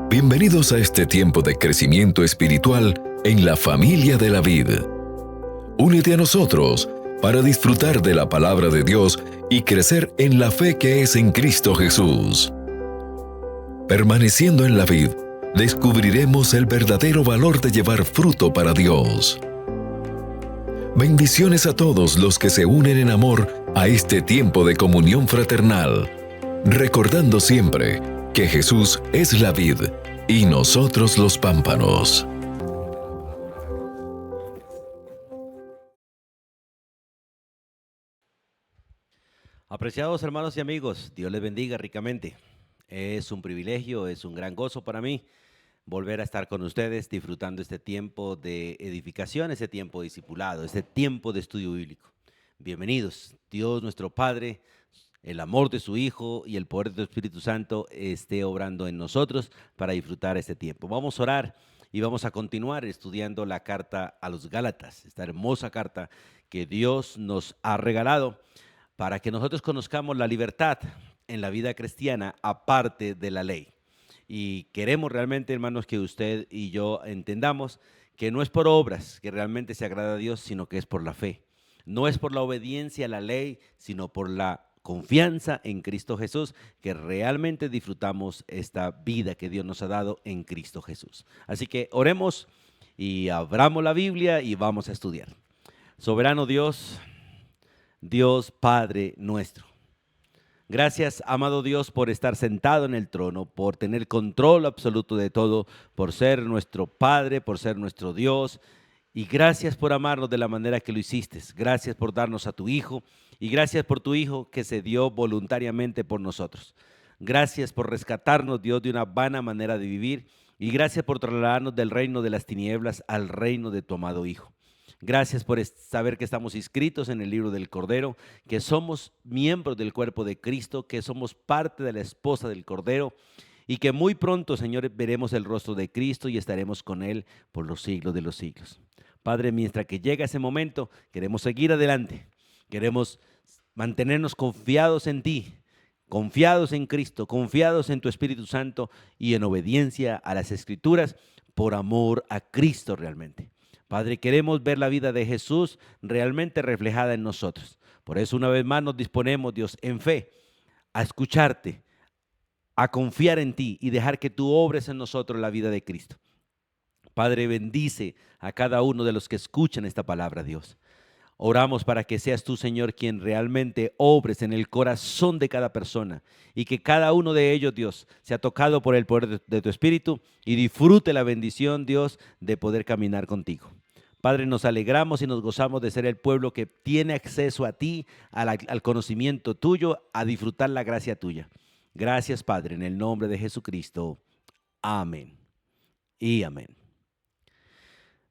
Bienvenidos a este tiempo de crecimiento espiritual en la familia de la vid. Únete a nosotros para disfrutar de la palabra de Dios y crecer en la fe que es en Cristo Jesús. Permaneciendo en la vid, descubriremos el verdadero valor de llevar fruto para Dios. Bendiciones a todos los que se unen en amor a este tiempo de comunión fraternal, recordando siempre que Jesús es la vid y nosotros los pámpanos. Apreciados hermanos y amigos, Dios les bendiga ricamente. Es un privilegio, es un gran gozo para mí volver a estar con ustedes disfrutando este tiempo de edificación, este tiempo de discipulado, este tiempo de estudio bíblico. Bienvenidos. Dios nuestro Padre, el amor de su Hijo y el poder de su Espíritu Santo esté obrando en nosotros para disfrutar este tiempo. Vamos a orar y vamos a continuar estudiando la carta a los Gálatas, esta hermosa carta que Dios nos ha regalado para que nosotros conozcamos la libertad en la vida cristiana aparte de la ley. Y queremos realmente, hermanos, que usted y yo entendamos que no es por obras que realmente se agrada a Dios, sino que es por la fe. No es por la obediencia a la ley, sino por la confianza en Cristo Jesús, que realmente disfrutamos esta vida que Dios nos ha dado en Cristo Jesús. Así que oremos y abramos la Biblia y vamos a estudiar. Soberano Dios, Dios Padre nuestro. Gracias, amado Dios, por estar sentado en el trono, por tener control absoluto de todo, por ser nuestro Padre, por ser nuestro Dios. Y gracias por amarnos de la manera que lo hiciste. Gracias por darnos a tu Hijo y gracias por tu Hijo que se dio voluntariamente por nosotros. Gracias por rescatarnos, Dios, de una vana manera de vivir y gracias por trasladarnos del reino de las tinieblas al reino de tu amado Hijo. Gracias por saber que estamos inscritos en el libro del Cordero, que somos miembros del cuerpo de Cristo, que somos parte de la esposa del Cordero y que muy pronto, Señor, veremos el rostro de Cristo y estaremos con Él por los siglos de los siglos. Padre, mientras que llega ese momento, queremos seguir adelante, queremos mantenernos confiados en ti, confiados en Cristo, confiados en tu Espíritu Santo y en obediencia a las Escrituras por amor a Cristo realmente. Padre, queremos ver la vida de Jesús realmente reflejada en nosotros. Por eso una vez más nos disponemos, Dios, en fe, a escucharte, a confiar en ti y dejar que tú obres en nosotros la vida de Cristo. Padre, bendice a cada uno de los que escuchan esta palabra, Dios. Oramos para que seas tú, Señor, quien realmente obres en el corazón de cada persona y que cada uno de ellos, Dios, sea tocado por el poder de tu Espíritu y disfrute la bendición, Dios, de poder caminar contigo. Padre, nos alegramos y nos gozamos de ser el pueblo que tiene acceso a ti, al conocimiento tuyo, a disfrutar la gracia tuya. Gracias, Padre, en el nombre de Jesucristo. Amén y amén.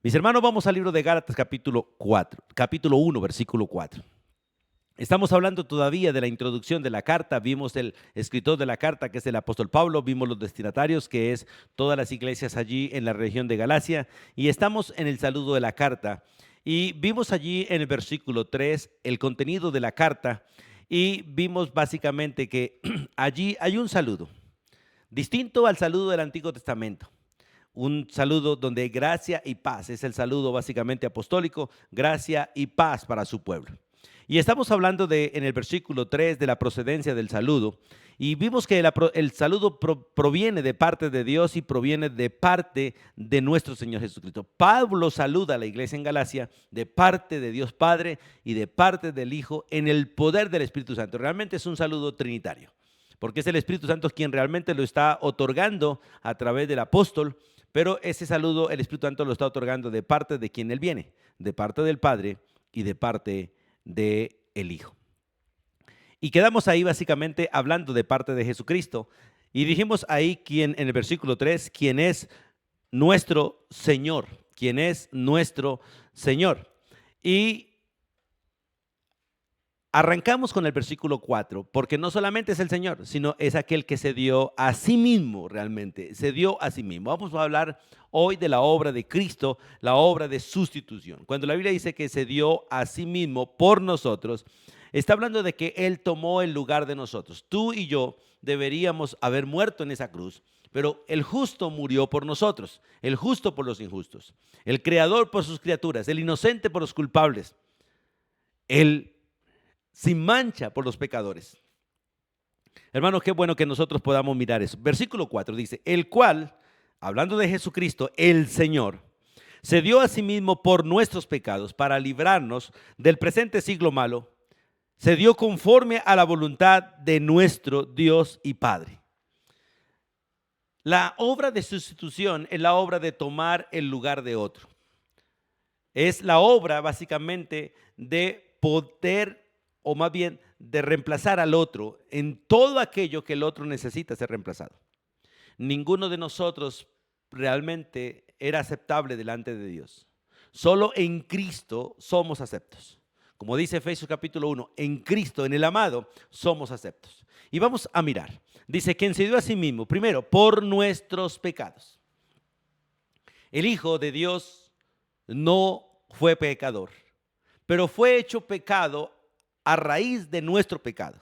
Mis hermanos, vamos al libro de Gálatas capítulo 1, versículo 4. Estamos hablando todavía de la introducción de la carta, vimos el escritor de la carta que es el apóstol Pablo, vimos los destinatarios que es todas las iglesias allí en la región de Galacia y estamos en el saludo de la carta y vimos allí en el versículo 3 el contenido de la carta y vimos básicamente que allí hay un saludo distinto al saludo del Antiguo Testamento. Un saludo donde hay gracia y paz, es el saludo básicamente apostólico, gracia y paz para su pueblo. Y estamos hablando en el versículo 3 de la procedencia del saludo y vimos que el saludo proviene de parte de Dios y proviene de parte de nuestro Señor Jesucristo. Pablo saluda a la iglesia en Galacia de parte de Dios Padre y de parte del Hijo en el poder del Espíritu Santo. Realmente es un saludo trinitario, porque es el Espíritu Santo quien realmente lo está otorgando a través del apóstol, pero ese saludo el Espíritu Santo lo está otorgando de parte de quien Él viene, de parte del Padre y de parte del Hijo. Y quedamos ahí básicamente hablando de parte de Jesucristo y dijimos ahí en el versículo 3, quién es nuestro Señor, quién es nuestro Señor. Y arrancamos con el versículo 4, porque no solamente es el Señor, sino es aquel que se dio a sí mismo realmente, se dio a sí mismo. Vamos a hablar hoy de la obra de Cristo, la obra de sustitución. Cuando la Biblia dice que se dio a sí mismo por nosotros, está hablando de que Él tomó el lugar de nosotros. Tú y yo deberíamos haber muerto en esa cruz, pero el justo murió por nosotros, el justo por los injustos, el creador por sus criaturas, el inocente por los culpables, el sin mancha por los pecadores. Hermanos, qué bueno que nosotros podamos mirar eso. Versículo 4 dice, el cual, hablando de Jesucristo, el Señor, se dio a sí mismo por nuestros pecados para librarnos del presente siglo malo, se dio conforme a la voluntad de nuestro Dios y Padre. La obra de sustitución es la obra de tomar el lugar de otro. Es la obra básicamente de poder, o más bien de reemplazar al otro en todo aquello que el otro necesita ser reemplazado. Ninguno de nosotros realmente era aceptable delante de Dios. Solo en Cristo somos aceptos. Como dice Efesios capítulo 1, en Cristo, en el amado, somos aceptos. Y vamos a mirar. Dice, quien se dio a sí mismo, primero, por nuestros pecados. El Hijo de Dios no fue pecador, pero fue hecho pecado a raíz de nuestro pecado.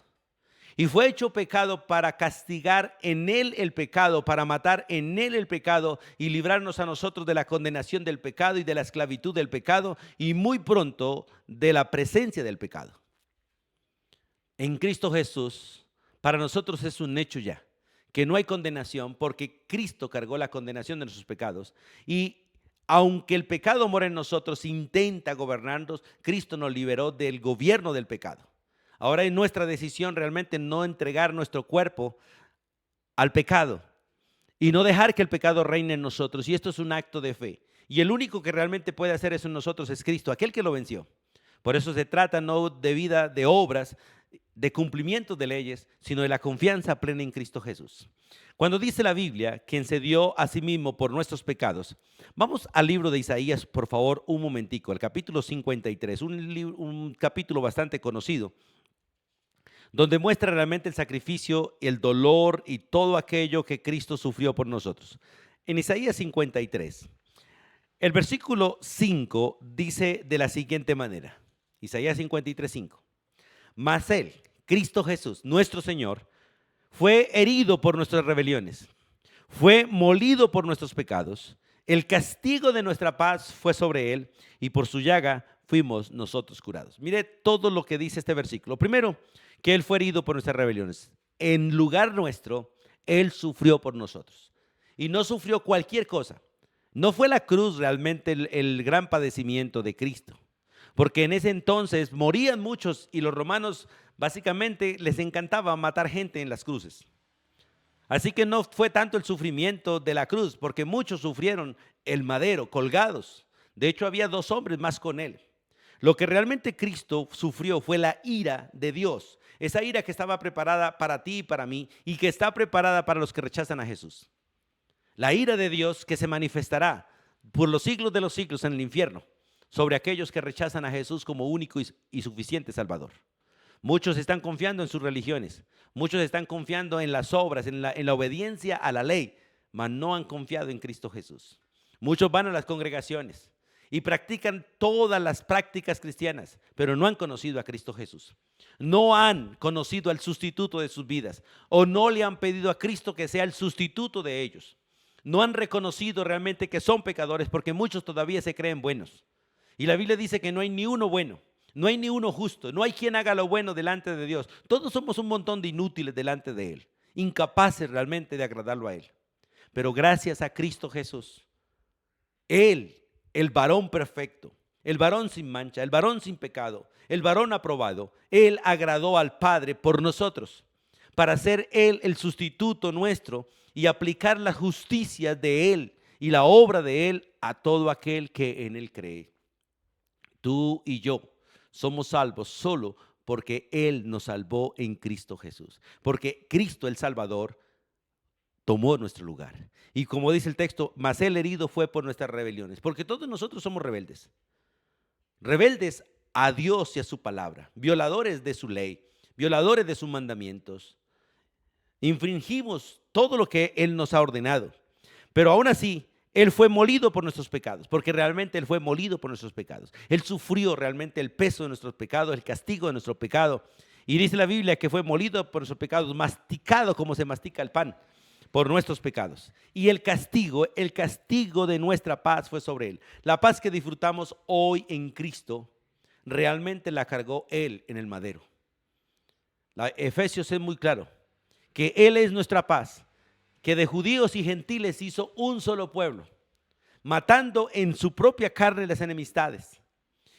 Y fue hecho pecado para castigar en él el pecado, para matar en él el pecado y librarnos a nosotros de la condenación del pecado y de la esclavitud del pecado y muy pronto de la presencia del pecado. En Cristo Jesús, para nosotros es un hecho ya, que no hay condenación porque Cristo cargó la condenación de nuestros pecados y aunque el pecado mora en nosotros, intenta gobernarnos, Cristo nos liberó del gobierno del pecado. Ahora es nuestra decisión realmente no entregar nuestro cuerpo al pecado y no dejar que el pecado reine en nosotros. Y esto es un acto de fe. Y el único que realmente puede hacer eso en nosotros es Cristo, aquel que lo venció. Por eso se trata no de vida de obras, de cumplimiento de leyes, sino de la confianza plena en Cristo Jesús. Cuando dice la Biblia, quien se dio a sí mismo por nuestros pecados, vamos al libro de Isaías, por favor, un momentico, el capítulo 53, un capítulo bastante conocido, donde muestra realmente el sacrificio, el dolor y todo aquello que Cristo sufrió por nosotros. En Isaías 53, el versículo 5 dice de la siguiente manera, Isaías 53, 5. Mas Él, Cristo Jesús, nuestro Señor, fue herido por nuestras rebeliones, fue molido por nuestros pecados, el castigo de nuestra paz fue sobre Él y por su llaga fuimos nosotros curados. Mire todo lo que dice este versículo. Primero, que Él fue herido por nuestras rebeliones. En lugar nuestro, Él sufrió por nosotros. Y no sufrió cualquier cosa. No fue la cruz realmente el gran padecimiento de Cristo. Porque en ese entonces morían muchos y los romanos básicamente les encantaba matar gente en las cruces. Así que no fue tanto el sufrimiento de la cruz, porque muchos sufrieron el madero, colgados. De hecho, había 2 hombres más con Él. Lo que realmente Cristo sufrió fue la ira de Dios. Esa ira que estaba preparada para ti y para mí y que está preparada para los que rechazan a Jesús. La ira de Dios que se manifestará por los siglos de los siglos en el infierno sobre aquellos que rechazan a Jesús como único y suficiente Salvador. Muchos están confiando en sus religiones, muchos están confiando en las obras, en la obediencia a la ley, mas no han confiado en Cristo Jesús. Muchos van a las congregaciones y practican todas las prácticas cristianas, pero no han conocido a Cristo Jesús. No han conocido al sustituto de sus vidas o no le han pedido a Cristo que sea el sustituto de ellos. No han reconocido realmente que son pecadores porque muchos todavía se creen buenos. Y la Biblia dice que no hay ni uno bueno, no hay ni uno justo, no hay quien haga lo bueno delante de Dios. Todos somos un montón de inútiles delante de Él, incapaces realmente de agradarlo a Él. Pero gracias a Cristo Jesús, Él, el varón perfecto, el varón sin mancha, el varón sin pecado, el varón aprobado, Él agradó al Padre por nosotros, para ser Él el sustituto nuestro y aplicar la justicia de Él y la obra de Él a todo aquel que en Él cree. Tú y yo somos salvos solo porque Él nos salvó en Cristo Jesús. Porque Cristo el Salvador tomó nuestro lugar. Y como dice el texto, mas Él herido fue por nuestras rebeliones. Porque todos nosotros somos rebeldes. Rebeldes a Dios y a su palabra. Violadores de su ley. Violadores de sus mandamientos. Infringimos todo lo que Él nos ha ordenado. Pero aún así, Él fue molido por nuestros pecados, porque realmente Él fue molido por nuestros pecados. Él sufrió realmente el peso de nuestros pecados, el castigo de nuestro pecado. Y dice la Biblia que fue molido por nuestros pecados, masticado como se mastica el pan por nuestros pecados. Y el castigo de nuestra paz fue sobre él. La paz que disfrutamos hoy en Cristo, realmente la cargó él en el madero. Efesios es muy claro, que él es nuestra paz, que de judíos y gentiles hizo un solo pueblo, matando en su propia carne las enemistades.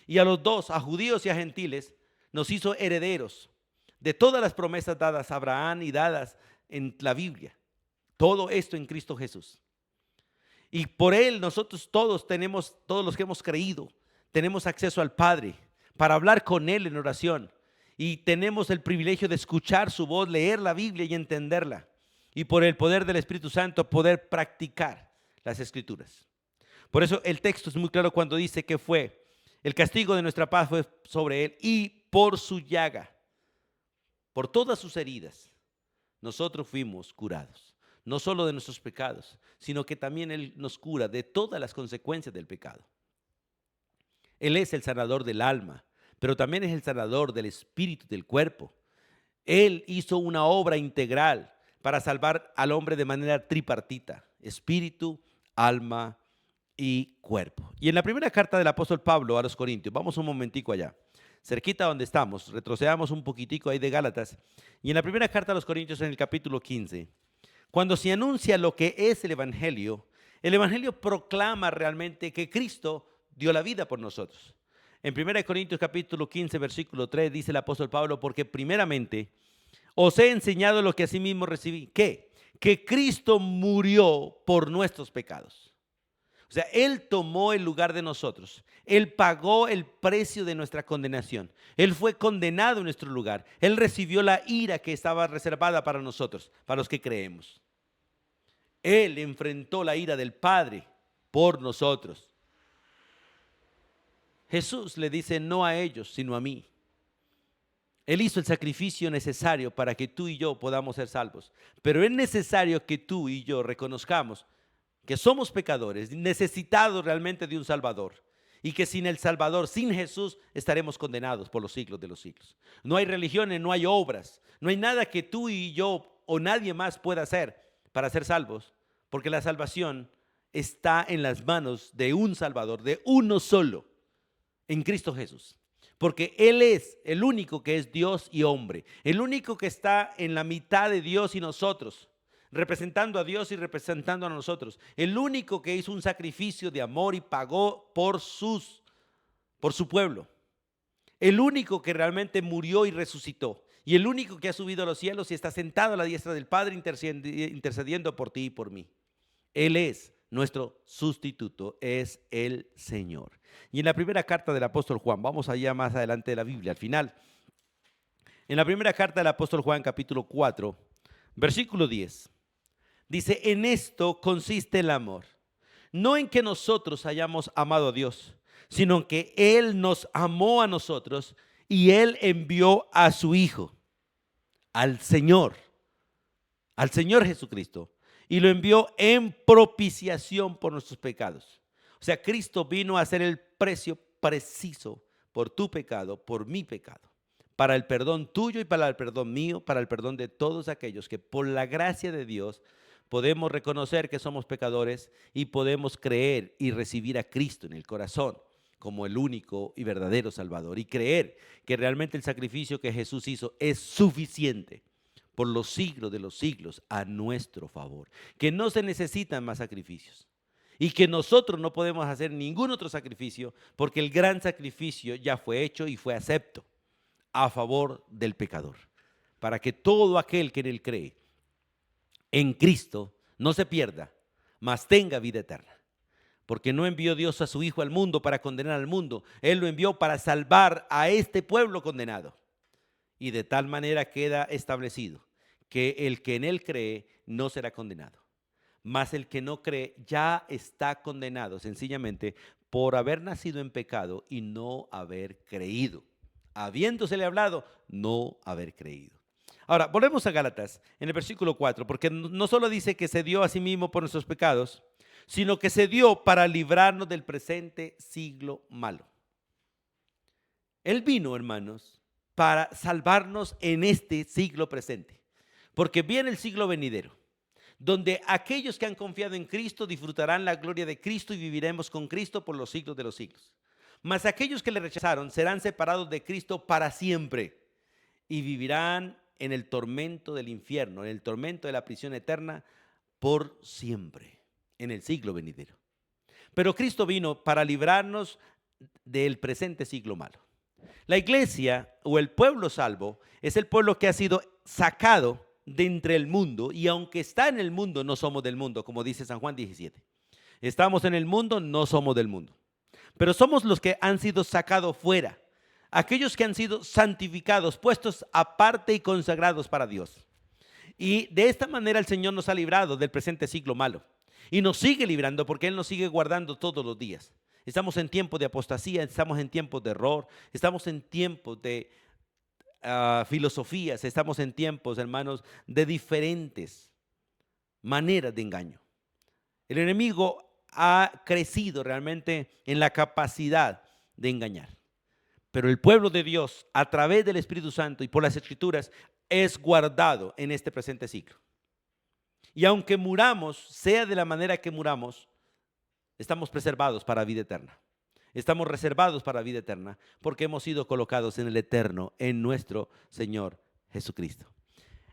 Y a los dos, a judíos y a gentiles, nos hizo herederos de todas las promesas dadas a Abraham y dadas en la Biblia. Todo esto en Cristo Jesús. Y por él nosotros todos los que hemos creído, tenemos acceso al Padre para hablar con él en oración. Y tenemos el privilegio de escuchar su voz, leer la Biblia y entenderla. Y por el poder del Espíritu Santo poder practicar las Escrituras. Por eso el texto es muy claro cuando dice que fue el castigo de nuestra paz fue sobre él y por su llaga, por todas sus heridas, nosotros fuimos curados. No solo de nuestros pecados, sino que también él nos cura de todas las consecuencias del pecado. Él es el sanador del alma, pero también es el sanador del espíritu y del cuerpo. Él hizo una obra integral para salvar al hombre de manera tripartita: espíritu, alma y cuerpo. Y en la primera carta del apóstol Pablo a los Corintios, vamos un momentico allá, cerquita donde estamos, retrocedamos un poquitico ahí de Gálatas, y en la primera carta a los Corintios, en el capítulo 15, cuando se anuncia lo que es el Evangelio proclama realmente que Cristo dio la vida por nosotros. En 1 Corintios capítulo 15, versículo 3, dice el apóstol Pablo: porque primeramente os he enseñado lo que asimismo recibí. ¿Qué? Que Cristo murió por nuestros pecados. O sea, Él tomó el lugar de nosotros. Él pagó el precio de nuestra condenación. Él fue condenado en nuestro lugar. Él recibió la ira que estaba reservada para nosotros, para los que creemos. Él enfrentó la ira del Padre por nosotros. Jesús le dice no a ellos, sino a mí. Él hizo el sacrificio necesario para que tú y yo podamos ser salvos. Pero es necesario que tú y yo reconozcamos que somos pecadores, necesitados realmente de un Salvador, y que sin el Salvador, sin Jesús, estaremos condenados por los siglos de los siglos. No hay religiones, no hay obras, no hay nada que tú y yo o nadie más pueda hacer para ser salvos, porque la salvación está en las manos de un Salvador, de uno solo, en Cristo Jesús. Porque Él es el único que es Dios y hombre, el único que está en la mitad de Dios y nosotros, representando a Dios y representando a nosotros, el único que hizo un sacrificio de amor y pagó por su pueblo, el único que realmente murió y resucitó, y el único que ha subido a los cielos y está sentado a la diestra del Padre intercediendo por ti y por mí. Él es nuestro sustituto, es el Señor. Y en la primera carta del apóstol Juan, vamos allá más adelante de la Biblia, al final, en la primera carta del apóstol Juan, capítulo 4, versículo 10, dice: en esto consiste el amor, no en que nosotros hayamos amado a Dios, sino en que Él nos amó a nosotros y Él envió a su Hijo, al Señor Jesucristo, y lo envió en propiciación por nuestros pecados. O sea, Cristo vino a hacer el precio preciso por tu pecado, por mi pecado, para el perdón tuyo y para el perdón mío, para el perdón de todos aquellos que por la gracia de Dios podemos reconocer que somos pecadores y podemos creer y recibir a Cristo en el corazón como el único y verdadero Salvador, y creer que realmente el sacrificio que Jesús hizo es suficiente por los siglos de los siglos a nuestro favor, que no se necesitan más sacrificios y que nosotros no podemos hacer ningún otro sacrificio porque el gran sacrificio ya fue hecho y fue acepto a favor del pecador, para que todo aquel que en él cree en Cristo no se pierda, mas tenga vida eterna. Porque no envió Dios a su Hijo al mundo para condenar al mundo, Él lo envió para salvar a este pueblo condenado. Y de tal manera queda establecido que el que en Él cree no será condenado, mas el que no cree ya está condenado sencillamente por haber nacido en pecado y no haber creído, habiéndosele hablado, no haber creído. Ahora, volvemos a Gálatas en el versículo 4, porque no solo dice que se dio a sí mismo por nuestros pecados, sino que se dio para librarnos del presente siglo malo. Él vino, hermanos, para salvarnos en este siglo presente. Porque viene el siglo venidero, donde aquellos que han confiado en Cristo disfrutarán la gloria de Cristo y viviremos con Cristo por los siglos de los siglos. Mas aquellos que le rechazaron serán separados de Cristo para siempre y vivirán en el tormento del infierno, en el tormento de la prisión eterna por siempre, en el siglo venidero. Pero Cristo vino para librarnos del presente siglo malo. La iglesia o el pueblo salvo es el pueblo que ha sido sacado de entre el mundo, y aunque está en el mundo, no somos del mundo, como dice San Juan 17. Estamos en el mundo, no somos del mundo. Pero somos los que han sido sacados fuera, aquellos que han sido santificados, puestos aparte y consagrados para Dios. Y de esta manera el Señor nos ha librado del presente siglo malo. Y nos sigue librando porque Él nos sigue guardando todos los días. Estamos en tiempos de apostasía, estamos en tiempos de error, estamos en tiempos de filosofías, estamos en tiempos, hermanos, de diferentes maneras de engaño. El enemigo ha crecido realmente en la capacidad de engañar. Pero el pueblo de Dios, a través del Espíritu Santo y por las Escrituras, es guardado en este presente siglo. Y aunque muramos, sea de la manera que muramos, estamos preservados para vida eterna. Estamos reservados para vida eterna porque hemos sido colocados en el eterno, en nuestro Señor Jesucristo.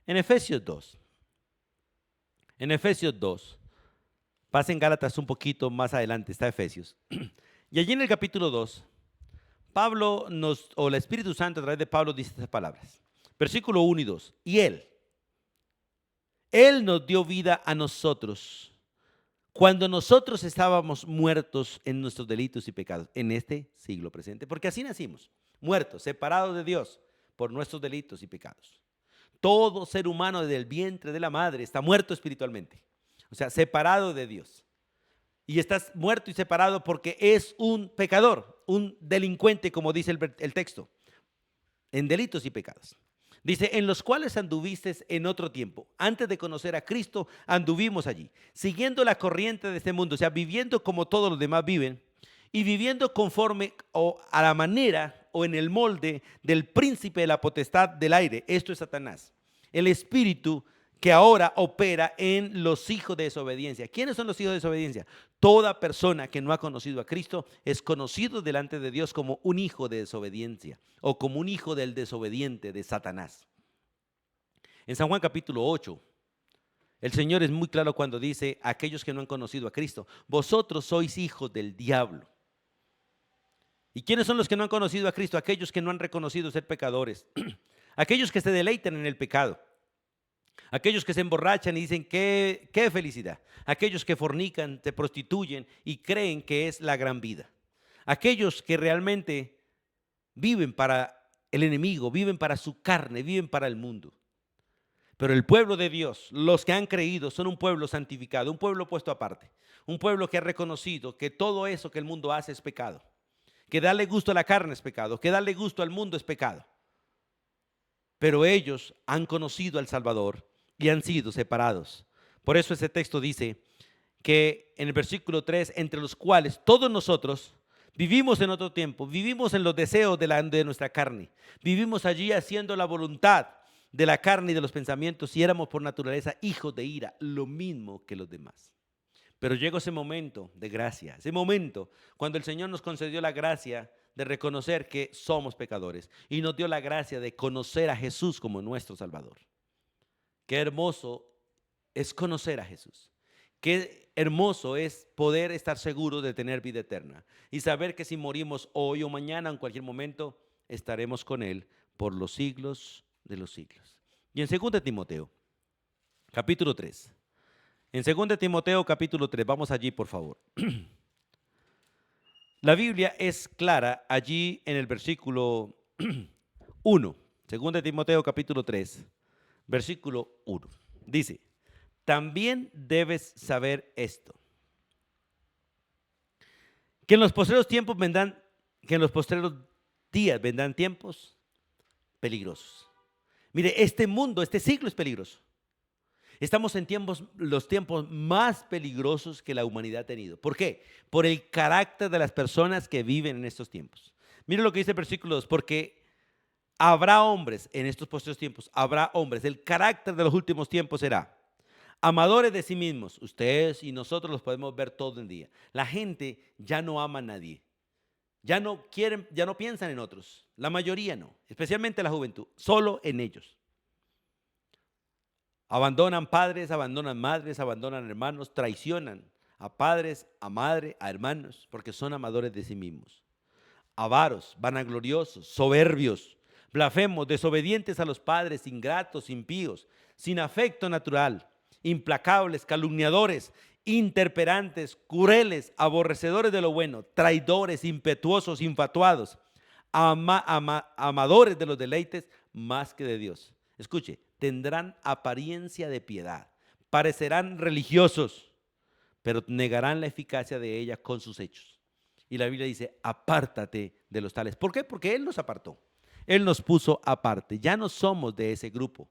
En Efesios 2, pasen Gálatas un poquito más adelante, está Efesios. Y allí en el capítulo 2, el Espíritu Santo a través de Pablo dice estas palabras. Versículo 1 y 2. Y Él nos dio vida a nosotros cuando nosotros estábamos muertos en nuestros delitos y pecados, en este siglo presente. Porque así nacimos, muertos, separados de Dios por nuestros delitos y pecados. Todo ser humano desde el vientre de la madre está muerto espiritualmente. O sea, separado de Dios. Y estás muerto y separado porque es un pecador, un delincuente, como dice el texto, en delitos y pecados. Dice, en los cuales anduviste en otro tiempo. Antes de conocer a Cristo, anduvimos allí, siguiendo la corriente de este mundo, o sea, viviendo como todos los demás viven, y viviendo conforme a la manera o en el molde del príncipe de la potestad del aire. Esto es Satanás, el espíritu que ahora opera en los hijos de desobediencia. ¿Quiénes son los hijos de desobediencia? Toda persona que no ha conocido a Cristo es conocido delante de Dios como un hijo de desobediencia o como un hijo del desobediente de Satanás. En San Juan capítulo 8, el Señor es muy claro cuando dice a aquellos que no han conocido a Cristo, vosotros sois hijos del diablo. ¿Y quiénes son los que no han conocido a Cristo? Aquellos que no han reconocido ser pecadores, aquellos que se deleitan en el pecado. Aquellos que se emborrachan y dicen qué felicidad. Aquellos que fornican, se prostituyen y creen que es la gran vida. Aquellos que realmente viven para el enemigo, viven para su carne, viven para el mundo. Pero el pueblo de Dios, los que han creído, son un pueblo santificado, un pueblo puesto aparte. Un pueblo que ha reconocido que todo eso que el mundo hace es pecado. Que darle gusto a la carne es pecado, que darle gusto al mundo es pecado. Pero ellos han conocido al Salvador y han sido separados. Por eso ese texto dice que en el versículo 3, entre los cuales todos nosotros vivimos en otro tiempo, vivimos en los deseos de nuestra carne, vivimos allí haciendo la voluntad de la carne y de los pensamientos y éramos por naturaleza hijos de ira, lo mismo que los demás. Pero llegó ese momento de gracia, ese momento cuando el Señor nos concedió la gracia de reconocer que somos pecadores y nos dio la gracia de conocer a Jesús como nuestro Salvador. Qué hermoso es conocer a Jesús. Qué hermoso es poder estar seguro de tener vida eterna y saber que si morimos hoy o mañana, en cualquier momento, estaremos con Él por los siglos de los siglos. Y en 2 Timoteo, capítulo 3. En 2 Timoteo, capítulo 3, vamos allí, por favor. La Biblia es clara allí en el versículo 1. 2 Timoteo, capítulo 3, versículo 1. Dice, también debes saber esto, que en los postreros días vendrán tiempos peligrosos. Mire, este mundo, este siglo es peligroso. Estamos en los tiempos más peligrosos que la humanidad ha tenido. ¿Por qué? Por el carácter de las personas que viven en estos tiempos. Mire lo que dice el versículo 2, porque Habrá hombres en estos posteriores tiempos, habrá hombres. El carácter de los últimos tiempos será amadores de sí mismos. Ustedes y nosotros los podemos ver todo el día. La gente ya no ama a nadie. Ya no quieren, ya no piensan en otros. La mayoría no, especialmente la juventud, solo en ellos. Abandonan padres, abandonan madres, abandonan hermanos, traicionan a padres, a madre, a hermanos, porque son amadores de sí mismos. Avaros, vanagloriosos, soberbios, blasfemos, desobedientes a los padres, ingratos, impíos, sin afecto natural, implacables, calumniadores, interperantes, crueles, aborrecedores de lo bueno, traidores, impetuosos, infatuados, amadores de los deleites más que de Dios. Escuche, tendrán apariencia de piedad, parecerán religiosos, pero negarán la eficacia de ella con sus hechos. Y la Biblia dice, apártate de los tales. ¿Por qué? Porque Él nos apartó. Él nos puso aparte. Ya no somos de ese grupo.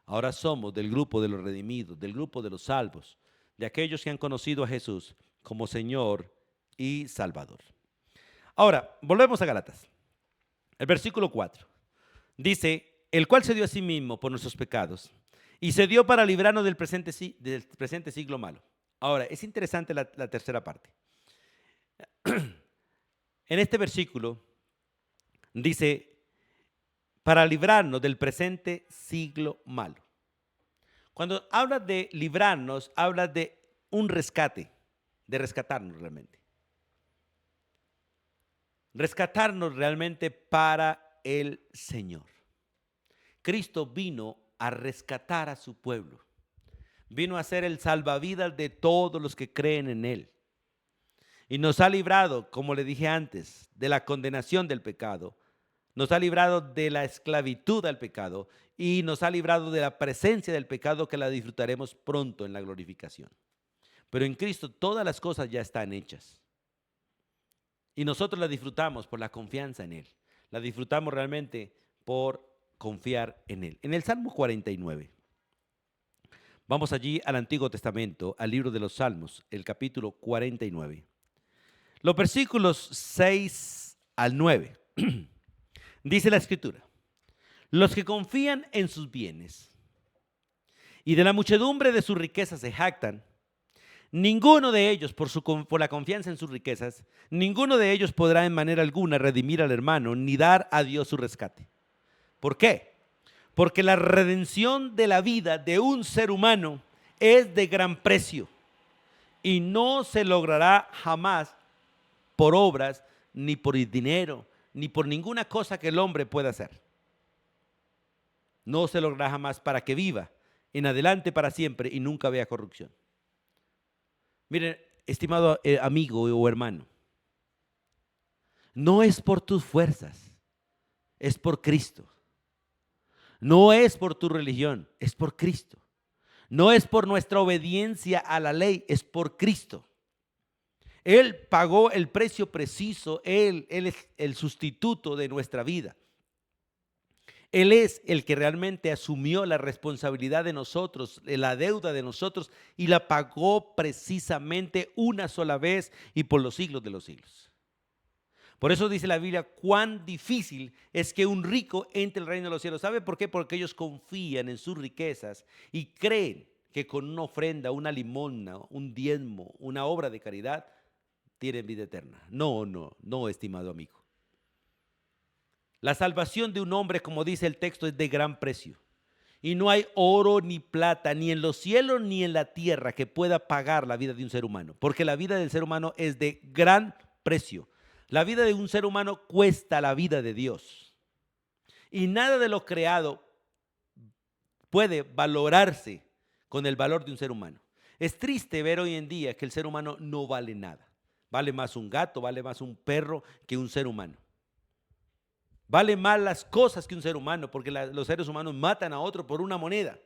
Ahora somos del grupo de los redimidos, del grupo de los salvos, de aquellos que han conocido a Jesús como Señor y Salvador. Ahora, volvemos a Gálatas. El versículo 4 dice, el cual se dio a sí mismo por nuestros pecados y se dio para librarnos del presente siglo malo. Ahora, es interesante la tercera parte. En este versículo dice, para librarnos del presente siglo malo. Cuando habla de librarnos, habla de un rescate, de rescatarnos realmente. Rescatarnos realmente para el Señor. Cristo vino a rescatar a su pueblo. Vino a ser el salvavidas de todos los que creen en Él. Y nos ha librado, como le dije antes, de la condenación del pecado. Nos ha librado de la esclavitud al pecado y nos ha librado de la presencia del pecado, que la disfrutaremos pronto en la glorificación. Pero en Cristo todas las cosas ya están hechas. Y nosotros la disfrutamos por la confianza en Él. La disfrutamos realmente por confiar en Él. En el Salmo 49, vamos allí al Antiguo Testamento, al libro de los Salmos, el capítulo 49. Los versículos 6 al 9. Dice la Escritura, los que confían en sus bienes y de la muchedumbre de sus riquezas se jactan, ninguno de ellos, por la confianza en sus riquezas, ninguno de ellos podrá en manera alguna redimir al hermano, ni dar a Dios su rescate. ¿Por qué? Porque la redención de la vida de un ser humano es de gran precio y no se logrará jamás por obras, ni por dinero, ni por ninguna cosa que el hombre pueda hacer. No se logrará jamás para que viva en adelante para siempre y nunca vea corrupción. Miren, estimado amigo o hermano, no es por tus fuerzas, es por Cristo. No es por tu religión, es por Cristo. No es por nuestra obediencia a la ley, es por Cristo. Él pagó el precio preciso, Él es el sustituto de nuestra vida. Él es el que realmente asumió la responsabilidad de nosotros, la deuda de nosotros, y la pagó precisamente una sola vez y por los siglos de los siglos. Por eso dice la Biblia, cuán difícil es que un rico entre el reino de los cielos. ¿Sabe por qué? Porque ellos confían en sus riquezas y creen que con una ofrenda, una limosna, un diezmo, una obra de caridad, tienen vida eterna. No, estimado amigo. La salvación de un hombre, como dice el texto, es de gran precio. Y no hay oro ni plata, ni en los cielos ni en la tierra, que pueda pagar la vida de un ser humano. Porque la vida del ser humano es de gran precio. La vida de un ser humano cuesta la vida de Dios. Y nada de lo creado puede valorarse con el valor de un ser humano. Es triste ver hoy en día que el ser humano no vale nada. Vale más un gato, vale más un perro que un ser humano. Vale más las cosas que un ser humano, porque los seres humanos matan a otro por una moneda,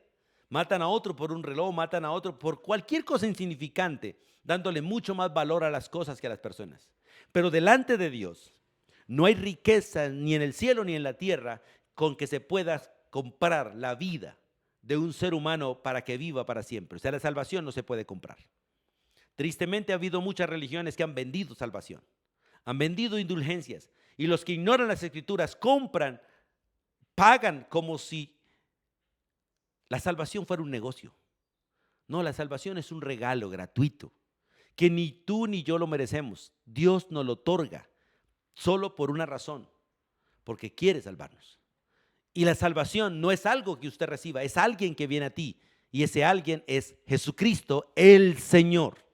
matan a otro por un reloj, matan a otro por cualquier cosa insignificante, dándole mucho más valor a las cosas que a las personas. Pero delante de Dios no hay riqueza ni en el cielo ni en la tierra con que se pueda comprar la vida de un ser humano para que viva para siempre. O sea, la salvación no se puede comprar. Tristemente ha habido muchas religiones que han vendido salvación, han vendido indulgencias, y los que ignoran las Escrituras compran pagan como si la salvación fuera un negocio. No, la salvación es un regalo gratuito que ni tú ni yo lo merecemos. Dios nos lo otorga solo por una razón, porque quiere salvarnos. Y la salvación no es algo que usted reciba, es alguien que viene a ti. Y ese alguien es Jesucristo, el Señor,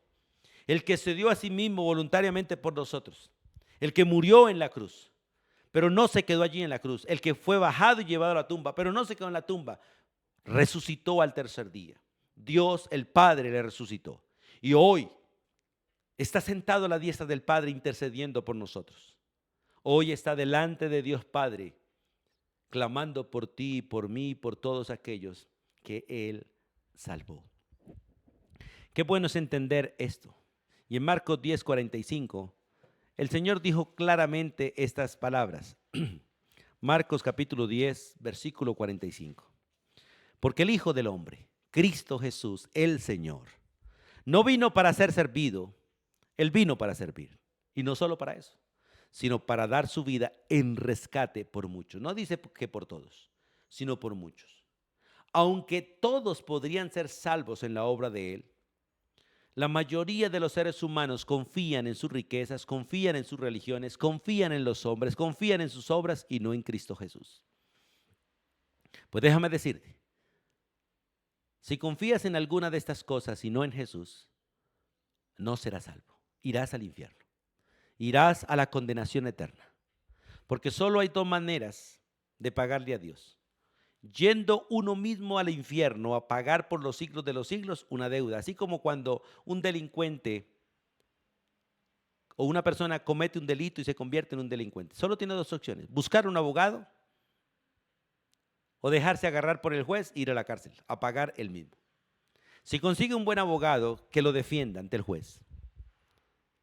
el que se dio a sí mismo voluntariamente por nosotros, el que murió en la cruz, pero no se quedó allí en la cruz, el que fue bajado y llevado a la tumba, pero no se quedó en la tumba, resucitó al tercer día. Dios el Padre le resucitó y hoy está sentado a la diestra del Padre intercediendo por nosotros. Hoy está delante de Dios Padre clamando por ti, por mí, por todos aquellos que Él salvó. Qué bueno es entender esto. Y en Marcos 10:45, el Señor dijo claramente estas palabras. Marcos capítulo 10, versículo 45. Porque el Hijo del Hombre, Cristo Jesús, el Señor, no vino para ser servido, Él vino para servir. Y no solo para eso, sino para dar su vida en rescate por muchos. No dice que por todos, sino por muchos. Aunque todos podrían ser salvos en la obra de Él, la mayoría de los seres humanos confían en sus riquezas, confían en sus religiones, confían en los hombres, confían en sus obras y no en Cristo Jesús. Pues déjame decirte, si confías en alguna de estas cosas y no en Jesús, no serás salvo, irás al infierno. Irás a la condenación eterna, porque solo hay dos maneras de pagarle a Dios: yendo uno mismo al infierno a pagar por los siglos de los siglos una deuda, así como cuando un delincuente o una persona comete un delito y se convierte en un delincuente. Solo tiene dos opciones: buscar un abogado o dejarse agarrar por el juez e ir a la cárcel a pagar él mismo. Si consigue un buen abogado que lo defienda ante el juez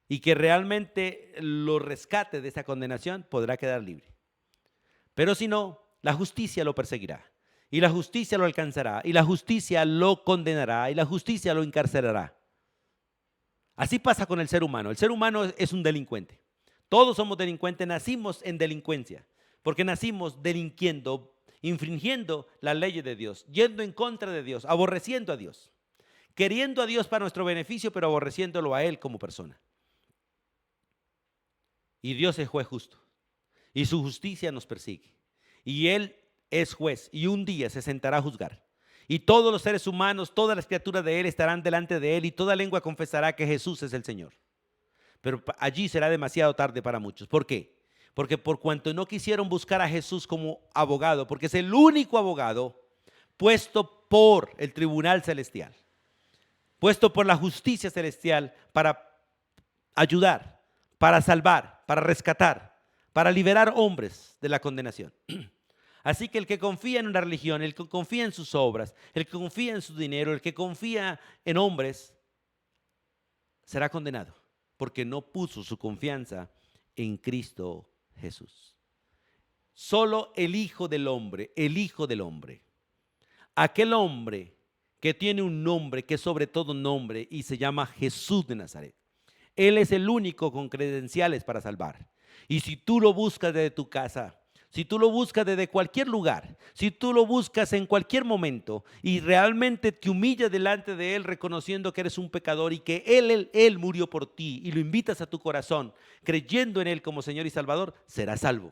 y que realmente lo rescate de esa condenación, podrá quedar libre. Pero si no, la justicia lo perseguirá, y la justicia lo alcanzará, y la justicia lo condenará, y la justicia lo encarcelará. Así pasa con el ser humano. El ser humano es un delincuente. Todos somos delincuentes, nacimos en delincuencia, porque nacimos delinquiendo, infringiendo las leyes de Dios, yendo en contra de Dios, aborreciendo a Dios, queriendo a Dios para nuestro beneficio, pero aborreciéndolo a Él como persona. Y Dios es juez justo, y su justicia nos persigue. Y Él es juez, y un día se sentará a juzgar. Y todos los seres humanos, todas las criaturas de Él estarán delante de Él, y toda lengua confesará que Jesús es el Señor. Pero allí será demasiado tarde para muchos. ¿Por qué? Porque por cuanto no quisieron buscar a Jesús como abogado, porque es el único abogado puesto por el tribunal celestial, puesto por la justicia celestial para ayudar, para salvar, para rescatar, para liberar hombres de la condenación. Así que el que confía en una religión, el que confía en sus obras, el que confía en su dinero, el que confía en hombres, será condenado, porque no puso su confianza en Cristo Jesús. Solo el Hijo del Hombre, aquel hombre que tiene un nombre que es sobre todo nombre y se llama Jesús de Nazaret. Él es el único con credenciales para salvar. Y si tú lo buscas desde tu casa, si tú lo buscas desde cualquier lugar, si tú lo buscas en cualquier momento y realmente te humillas delante de Él reconociendo que eres un pecador y que Él murió por ti y lo invitas a tu corazón creyendo en Él como Señor y Salvador, serás salvo.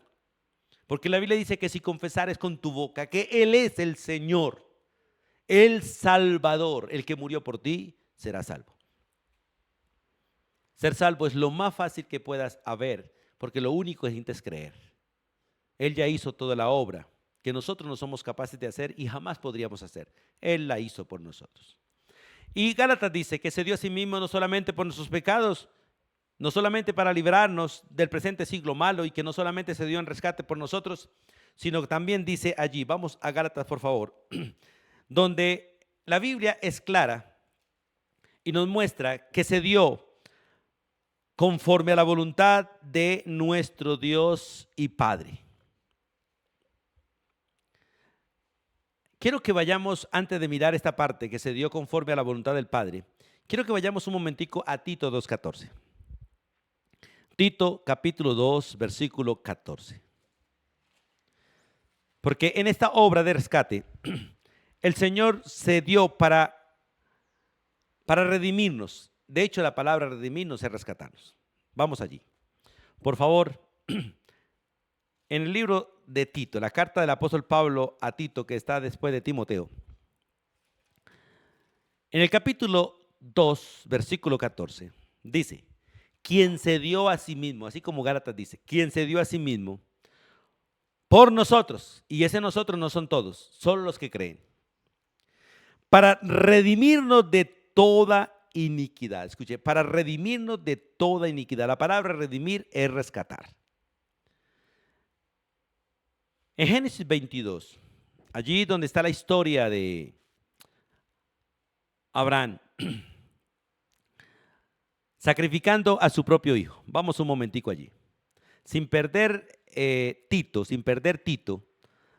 Porque la Biblia dice que si confesares con tu boca que Él es el Señor, el Salvador, el que murió por ti, serás salvo. Ser salvo es lo más fácil que puedas haber, porque lo único que necesitas es creer. Él ya hizo toda la obra que nosotros no somos capaces de hacer y jamás podríamos hacer. Él la hizo por nosotros. Y Gálatas dice que se dio a sí mismo no solamente por nuestros pecados, no solamente para librarnos del presente siglo malo y que no solamente se dio en rescate por nosotros, sino que también dice allí, vamos a Gálatas por favor, donde la Biblia es clara y nos muestra que se dio conforme a la voluntad de nuestro Dios y Padre. Quiero que vayamos, antes de mirar esta parte que se dio conforme a la voluntad del Padre, quiero que vayamos un momentico a Tito 2:14. Tito capítulo 2, versículo 14. Porque en esta obra de rescate, el Señor se dio para redimirnos. De hecho, la palabra redimirnos es rescatarnos. Vamos allí. Por favor, en el libro de Tito, la carta del apóstol Pablo a Tito, que está después de Timoteo, en el capítulo 2, versículo 14, dice, quien se dio a sí mismo, así como Gálatas dice, quien se dio a sí mismo por nosotros, y ese nosotros no son todos, solo los que creen, para redimirnos de toda iniquidad. Escuche, para redimirnos de toda iniquidad. La palabra redimir es rescatar. En Génesis 22, allí donde está la historia de Abraham sacrificando a su propio hijo. Vamos un momentico allí. Sin perder Tito,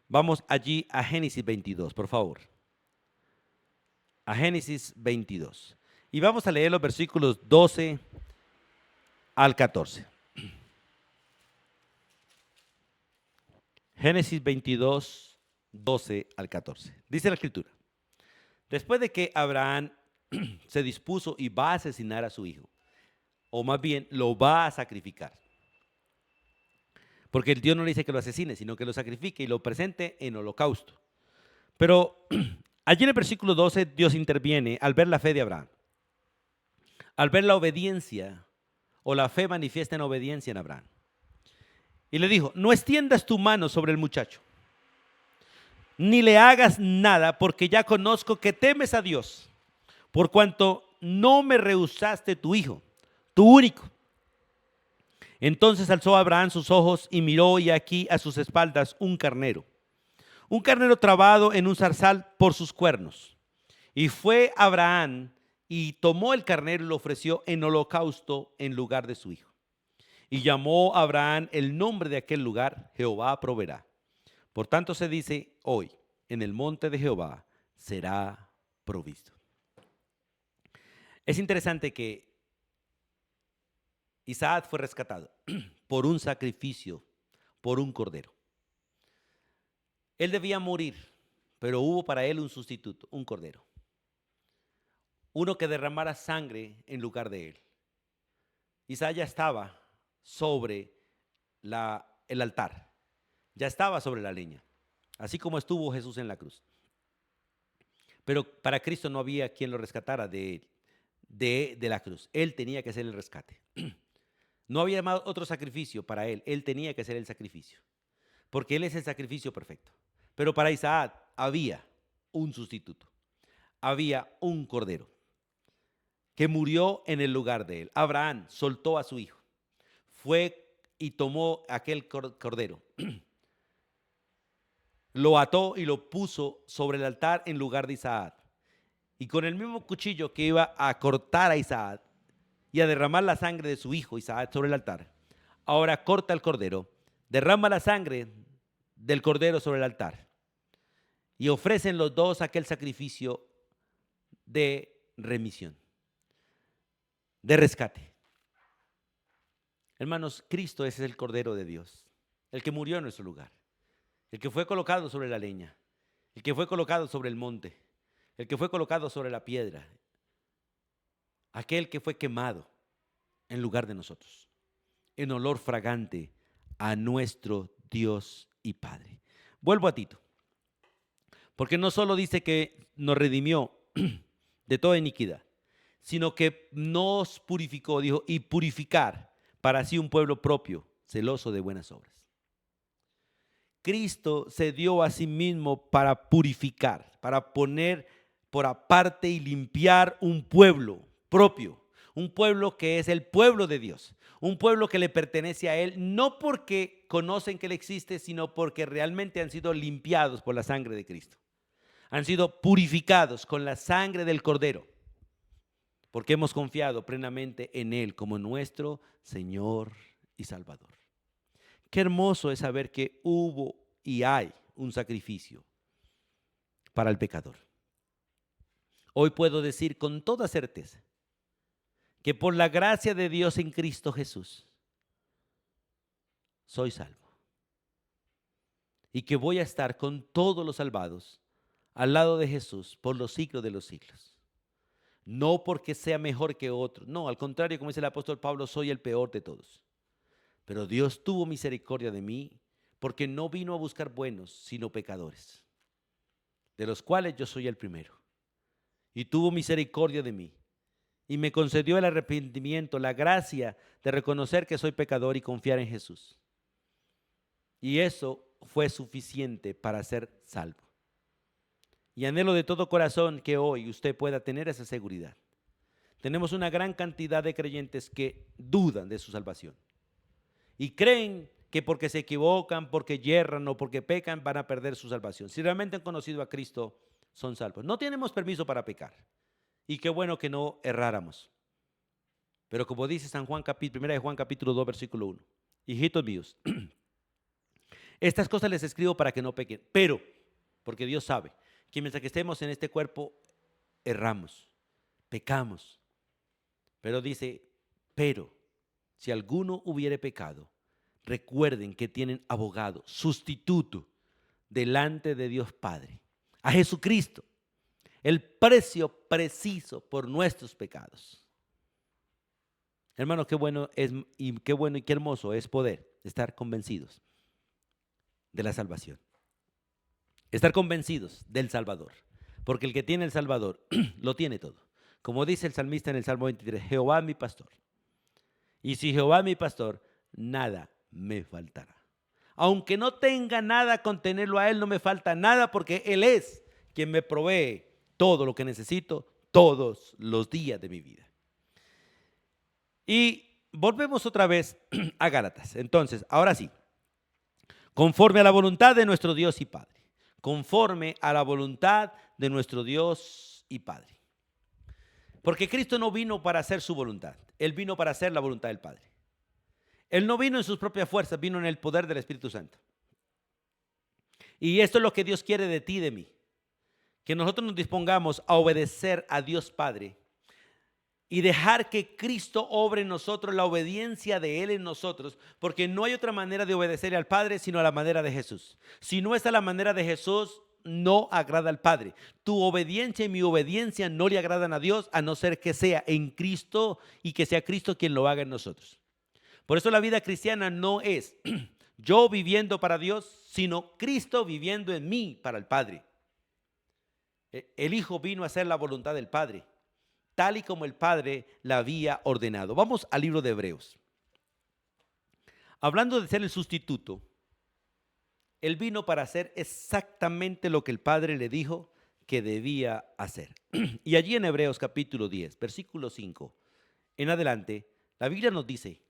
vamos allí a Génesis 22, por favor. A Génesis 22. Y vamos a leer los versículos 12 al 14. Génesis 22, 12 al 14. Dice la escritura. Después de que Abraham se dispuso y va a asesinar a su hijo, o más bien lo va a sacrificar. Porque el Dios no le dice que lo asesine, sino que lo sacrifique y lo presente en holocausto. Pero allí en el versículo 12 Dios interviene al ver la fe de Abraham. Al ver la obediencia o la fe manifiesta en obediencia en Abraham. Y le dijo, no extiendas tu mano sobre el muchacho, ni le hagas nada, porque ya conozco que temes a Dios, por cuanto no me rehusaste tu hijo, tu único. Entonces alzó Abraham sus ojos y miró, y aquí a sus espaldas un carnero trabado en un zarzal por sus cuernos. Y fue Abraham y tomó el carnero y lo ofreció en holocausto en lugar de su hijo. Y llamó a Abraham el nombre de aquel lugar, Jehová proveerá. Por tanto se dice hoy, en el monte de Jehová será provisto. Es interesante que Isaac fue rescatado por un sacrificio, por un cordero. Él debía morir, pero hubo para él un sustituto, un cordero. Uno que derramara sangre en lugar de él. Isaac ya estaba sobre el altar, ya estaba sobre la leña, así como estuvo Jesús en la cruz. Pero para Cristo no había quien lo rescatara de la cruz. Él tenía que hacer el rescate. No había otro sacrificio para él. Él tenía que hacer el sacrificio, porque él es el sacrificio perfecto. Pero para Isaac había un sustituto. Había un cordero que murió en el lugar de él. Abraham soltó a su hijo. Fue y tomó aquel cordero. Lo ató y lo puso sobre el altar en lugar de Isaac. Y con el mismo cuchillo que iba a cortar a Isaac y a derramar la sangre de su hijo Isaac sobre el altar, ahora corta el cordero, derrama la sangre del cordero sobre el altar y ofrecen los dos aquel sacrificio de remisión, de rescate. Hermanos, Cristo es el Cordero de Dios, el que murió en nuestro lugar, el que fue colocado sobre la leña, el que fue colocado sobre el monte, el que fue colocado sobre la piedra, aquel que fue quemado en lugar de nosotros, en olor fragante a nuestro Dios y Padre. Vuelvo a Tito, porque no solo dice que nos redimió de toda iniquidad, sino que nos purificó, dijo, y purificar para sí un pueblo propio, celoso de buenas obras. Cristo se dio a sí mismo para purificar, para poner por aparte y limpiar un pueblo propio, un pueblo que es el pueblo de Dios, un pueblo que le pertenece a Él, no porque conocen que Él existe, sino porque realmente han sido limpiados por la sangre de Cristo. Han sido purificados con la sangre del Cordero, porque hemos confiado plenamente en Él como nuestro Señor y Salvador. Qué hermoso es saber que hubo y hay un sacrificio para el pecador. Hoy puedo decir con toda certeza que por la gracia de Dios en Cristo Jesús soy salvo. y que voy a estar con todos los salvados al lado de Jesús por los siglos de los siglos. No porque sea mejor que otro, no, al contrario, como dice el apóstol Pablo, soy el peor de todos. Pero Dios tuvo misericordia de mí porque no vino a buscar buenos, sino pecadores, de los cuales yo soy el primero. Y tuvo misericordia de mí y me concedió el arrepentimiento, la gracia de reconocer que soy pecador y confiar en Jesús. Y eso fue suficiente para ser salvo. Y anhelo de todo corazón que hoy usted pueda tener esa seguridad. Tenemos una gran cantidad de creyentes que dudan de su salvación y creen que porque se equivocan, porque yerran o porque pecan van a perder su salvación. Si realmente han conocido a Cristo, son salvos. No tenemos permiso para pecar y qué bueno que no erráramos. Pero como dice San Juan, 1 de Juan capítulo 2, versículo 1, hijitos míos, estas cosas les escribo para que no pequen, pero, porque Dios sabe que mientras que estemos en este cuerpo, erramos, pecamos. Pero dice, pero, si alguno hubiere pecado, recuerden que tienen abogado, sustituto, delante de Dios Padre, a Jesucristo, el precio preciso por nuestros pecados. Hermano, qué bueno es y qué bueno y qué hermoso es poder estar convencidos de la salvación. Estar convencidos del Salvador, porque el que tiene el Salvador lo tiene todo. Como dice el salmista en el Salmo 23, Jehová mi pastor. Y si Jehová mi pastor, nada me faltará. Aunque no tenga nada con tenerlo a Él, no me falta nada porque Él es quien me provee todo lo que necesito todos los días de mi vida. Y volvemos otra vez a Gálatas. Entonces, ahora sí, conforme a la voluntad de nuestro Dios y Padre. Conforme a la voluntad de nuestro Dios y Padre. Porque Cristo no vino para hacer su voluntad, Él vino para hacer la voluntad del Padre. Él no vino en sus propias fuerzas, vino en el poder del Espíritu Santo. Y esto es lo que Dios quiere de ti y de mí, que nosotros nos dispongamos a obedecer a Dios Padre y dejar que Cristo obre en nosotros, la obediencia de Él en nosotros, porque no hay otra manera de obedecerle al Padre sino a la manera de Jesús. Si no es a la manera de Jesús, no agrada al Padre. Tu obediencia y mi obediencia no le agradan a Dios, a no ser que sea en Cristo y que sea Cristo quien lo haga en nosotros. Por eso la vida cristiana no es yo viviendo para Dios, sino Cristo viviendo en mí para el Padre. El Hijo vino a hacer la voluntad del Padre, tal y como el Padre la había ordenado. Vamos al libro de Hebreos. Hablando de ser el sustituto, Él vino para hacer exactamente lo que el Padre le dijo que debía hacer. Y allí en Hebreos capítulo 10, versículo 5, en adelante, la Biblia nos dice,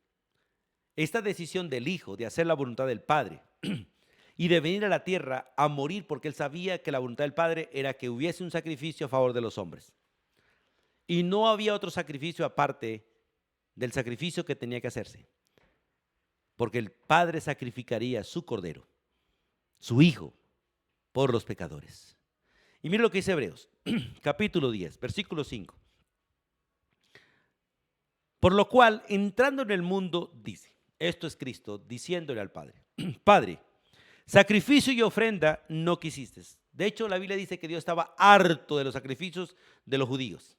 esta decisión del Hijo de hacer la voluntad del Padre y de venir a la tierra a morir porque Él sabía que la voluntad del Padre era que hubiese un sacrificio a favor de los hombres. Y no había otro sacrificio aparte del sacrificio que tenía que hacerse. Porque el Padre sacrificaría su cordero, su Hijo, por los pecadores. Y mira lo que dice Hebreos, capítulo 10, versículo 5. Por lo cual, entrando en el mundo, dice, esto es Cristo diciéndole al Padre, Padre, sacrificio y ofrenda no quisiste. De hecho, la Biblia dice que Dios estaba harto de los sacrificios de los judíos,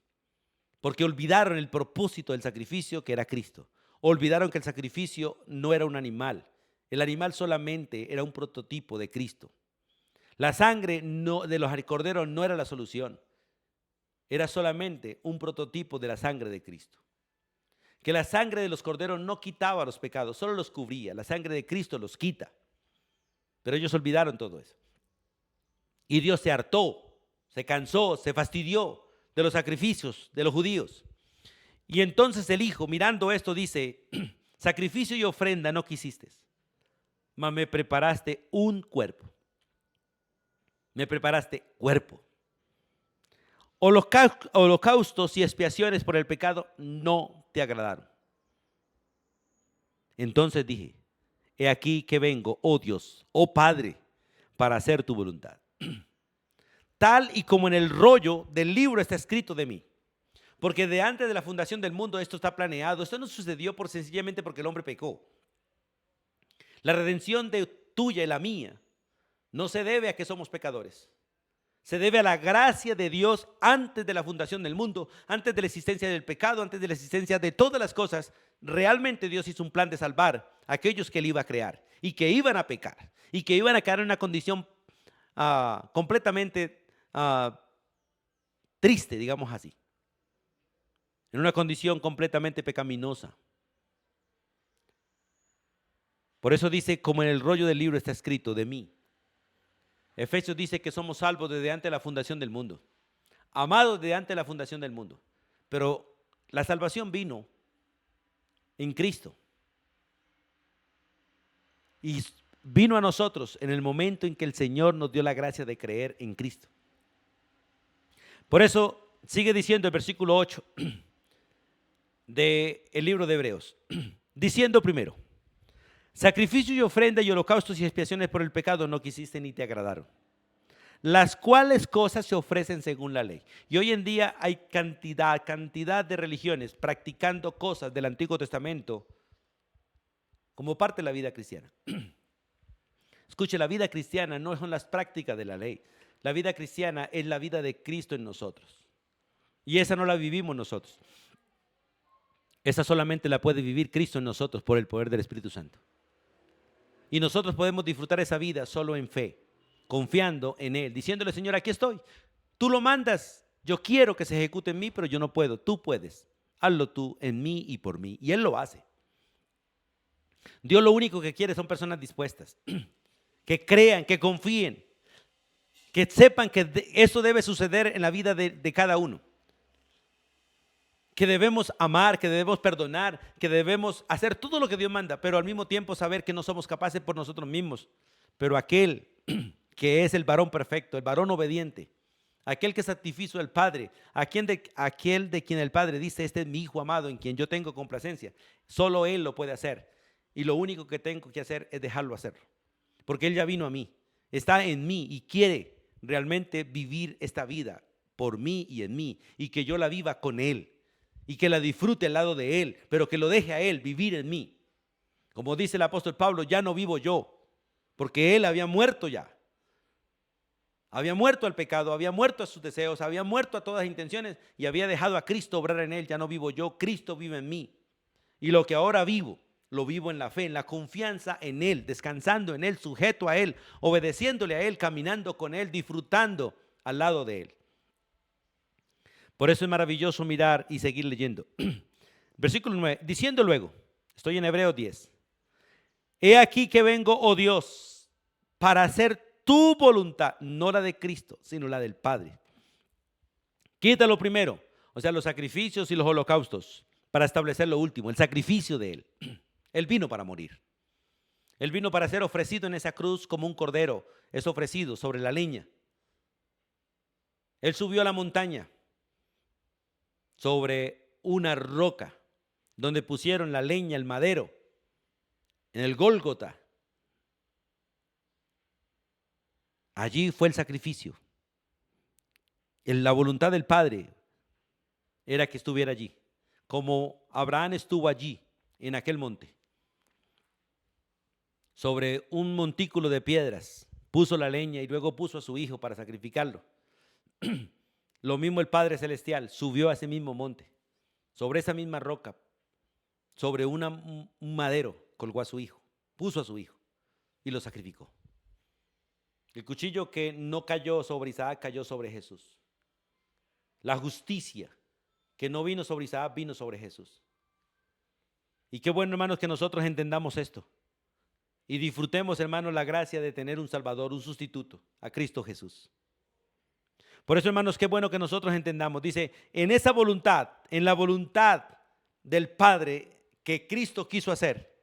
porque olvidaron el propósito del sacrificio que era Cristo. Olvidaron que el sacrificio no era un animal. El animal solamente era un prototipo de Cristo. La sangre de los corderos no era la solución. Era solamente un prototipo de la sangre de Cristo. Que la sangre de los corderos no quitaba los pecados, solo los cubría. La sangre de Cristo los quita. Pero ellos olvidaron todo eso. Y Dios se hartó, se cansó, se fastidió de los sacrificios de los judíos. Y entonces el Hijo, mirando esto, dice, sacrificio y ofrenda no quisiste, mas me preparaste un cuerpo. Me preparaste cuerpo. Holocaustos y expiaciones por el pecado no te agradaron. Entonces dije, he aquí que vengo, oh Dios, oh Padre, para hacer tu voluntad. Tal y como en el rollo del libro está escrito de mí. Porque de antes de la fundación del mundo esto está planeado. Esto no sucedió sencillamente porque el hombre pecó. La redención de tuya y la mía No se debe a que somos pecadores. Se debe a la gracia de Dios antes de la fundación del mundo, antes de la existencia del pecado, antes de la existencia de todas las cosas. Realmente Dios hizo un plan de salvar a aquellos que Él iba a crear y que iban a pecar y que iban a caer en una condición completamente triste, digamos así, en una condición completamente pecaminosa. Por eso dice, como en el rollo del libro está escrito, de mí. Efesios dice que somos salvos desde antes de la fundación del mundo, amados desde antes de la fundación del mundo. Pero la salvación vino en Cristo y vino a nosotros en el momento en que el Señor nos dio la gracia de creer en Cristo. Por eso sigue diciendo el versículo 8 del libro de Hebreos, diciendo primero: sacrificio y ofrenda y holocaustos y expiaciones por el pecado no quisiste ni te agradaron, las cuales cosas se ofrecen según la ley. Y hoy en día hay cantidad de religiones practicando cosas del Antiguo Testamento como parte de la vida cristiana. Escuche, la vida cristiana no son las prácticas de la ley. La vida cristiana es la vida de Cristo en nosotros. Y esa no la vivimos nosotros. Esa solamente la puede vivir Cristo en nosotros por el poder del Espíritu Santo. Y nosotros podemos disfrutar esa vida solo en fe, confiando en Él, diciéndole: Señor, aquí estoy. Tú lo mandas. Yo quiero que se ejecute en mí, pero yo no puedo. Tú puedes. Hazlo tú en mí y por mí. Y Él lo hace. Dios lo único que quiere son personas dispuestas, que crean, que confíen, que sepan que eso debe suceder en la vida de cada uno. Que debemos amar, que debemos perdonar, que debemos hacer todo lo que Dios manda, pero al mismo tiempo saber que no somos capaces por nosotros mismos. Pero aquel que es el varón perfecto, el varón obediente, aquel que satisfizo al Padre, aquel de quien el Padre dice: este es mi Hijo amado en quien yo tengo complacencia, solo Él lo puede hacer. Y lo único que tengo que hacer es dejarlo hacerlo, porque Él ya vino a mí, está en mí y quiere realmente vivir esta vida por mí y en mí, y que yo la viva con Él y que la disfrute al lado de Él, pero que lo deje a Él vivir en mí. Como dice el apóstol Pablo: ya no vivo yo, porque Él había muerto ya. Había muerto al pecado, había muerto a sus deseos, había muerto a todas las intenciones y había dejado a Cristo obrar en Él. Ya no vivo yo, Cristo vive en mí. Y lo que ahora vivo, lo vivo en la fe, en la confianza en Él, descansando en Él, sujeto a Él, obedeciéndole a Él, caminando con Él, disfrutando al lado de Él. Por eso es maravilloso mirar y seguir leyendo. Versículo 9, diciendo luego, estoy en Hebreos 10. He aquí que vengo, oh Dios, para hacer tu voluntad, no la de Cristo, sino la del Padre. Quítalo primero, o sea, los sacrificios y los holocaustos, para establecer lo último, el sacrificio de Él. Él vino para morir. Él vino para ser ofrecido en esa cruz como un cordero, es ofrecido sobre la leña. Él subió a la montaña, sobre una roca, donde pusieron la leña, el madero, en el Gólgota. Allí fue el sacrificio. La voluntad del Padre era que estuviera allí, como Abraham estuvo allí, en aquel monte. Sobre un montículo de piedras puso la leña y luego puso a su hijo para sacrificarlo. Lo mismo el Padre Celestial subió a ese mismo monte, sobre esa misma roca, sobre un madero, colgó a su hijo, puso a su hijo y lo sacrificó. El cuchillo que no cayó sobre Isaac cayó sobre Jesús. La justicia que no vino sobre Isaac vino sobre Jesús. Y qué bueno, hermanos, que nosotros entendamos esto y disfrutemos, hermanos, la gracia de tener un Salvador, un sustituto, a Cristo Jesús. Por eso, hermanos, qué bueno que nosotros entendamos. Dice, en esa voluntad, en la voluntad del Padre que Cristo quiso hacer,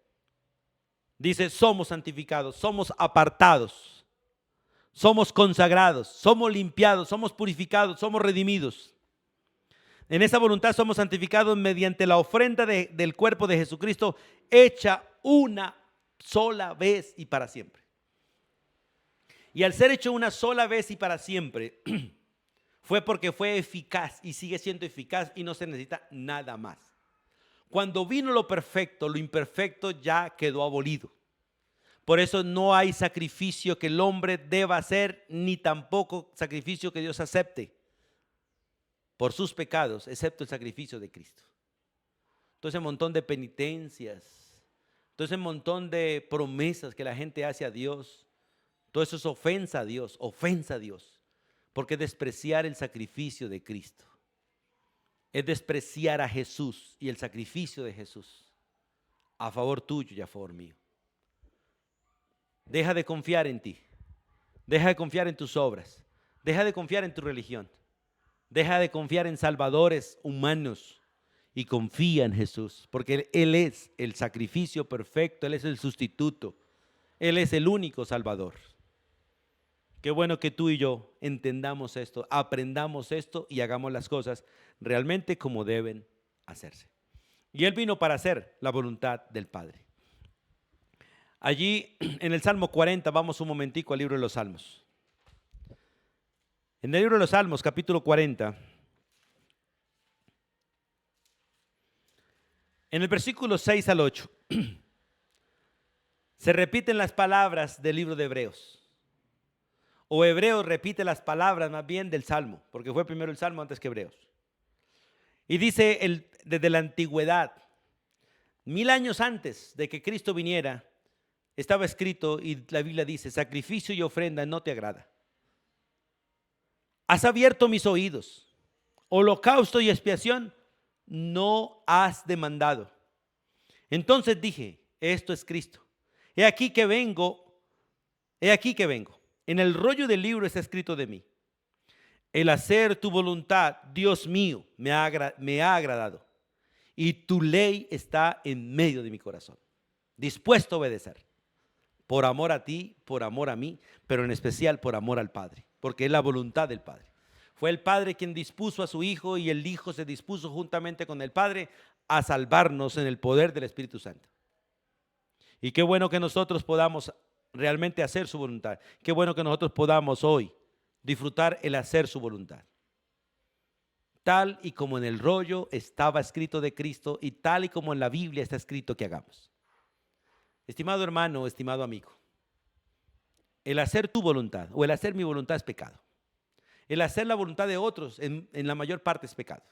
dice, somos santificados, somos apartados, somos consagrados, somos limpiados, somos purificados, somos redimidos. En esa voluntad somos santificados mediante la ofrenda del cuerpo de Jesucristo, hecha una sola vez y para siempre. Y al ser hecho una sola vez y para siempre, fue porque fue eficaz y sigue siendo eficaz y no se necesita nada más. Cuando vino lo perfecto, lo imperfecto ya quedó abolido. Por eso no hay sacrificio que el hombre deba hacer, ni tampoco sacrificio que Dios acepte por sus pecados, excepto el sacrificio de Cristo. Todo ese montón de penitencias, todo ese montón de promesas que la gente hace a Dios, todo eso es ofensa a Dios, porque es despreciar el sacrificio de Cristo, es despreciar a Jesús y el sacrificio de Jesús a favor tuyo y a favor mío. Deja de confiar en ti, deja de confiar en tus obras, deja de confiar en tu religión, deja de confiar en salvadores humanos y confía en Jesús, porque Él es el sacrificio perfecto, Él es el sustituto, Él es el único Salvador. Qué bueno que tú y yo entendamos esto, aprendamos esto y hagamos las cosas realmente como deben hacerse. Y Él vino para hacer la voluntad del Padre. Allí en el Salmo 40, vamos un momentico al libro de los Salmos. En el libro de los Salmos, capítulo 40, en el versículo 6 al 8, se repiten las palabras del libro de Hebreos. O Hebreos repite las palabras más bien del Salmo, porque fue primero el Salmo antes que Hebreos. Y dice desde la antigüedad, 1000 años antes de que Cristo viniera, estaba escrito y la Biblia dice, sacrificio y ofrenda no te agrada. Has abierto mis oídos, holocausto y expiación no has demandado. Entonces dije, esto es Cristo. He aquí que vengo. En el rollo del libro está escrito de mí. El hacer tu voluntad, Dios mío, me ha agradado. Y tu ley está en medio de mi corazón, dispuesto a obedecer. Por amor a ti, por amor a mí, pero en especial por amor al Padre, porque es la voluntad del Padre. Fue el Padre quien dispuso a su Hijo y el Hijo se dispuso juntamente con el Padre a salvarnos en el poder del Espíritu Santo. Y qué bueno que nosotros podamos realmente hacer su voluntad. Qué bueno que nosotros podamos hoy disfrutar el hacer su voluntad. Tal y como en el rollo estaba escrito de Cristo y tal y como en la Biblia está escrito que hagamos. Estimado hermano, estimado amigo, el hacer tu voluntad o el hacer mi voluntad es pecado. El hacer la voluntad de otros en la mayor parte es pecado.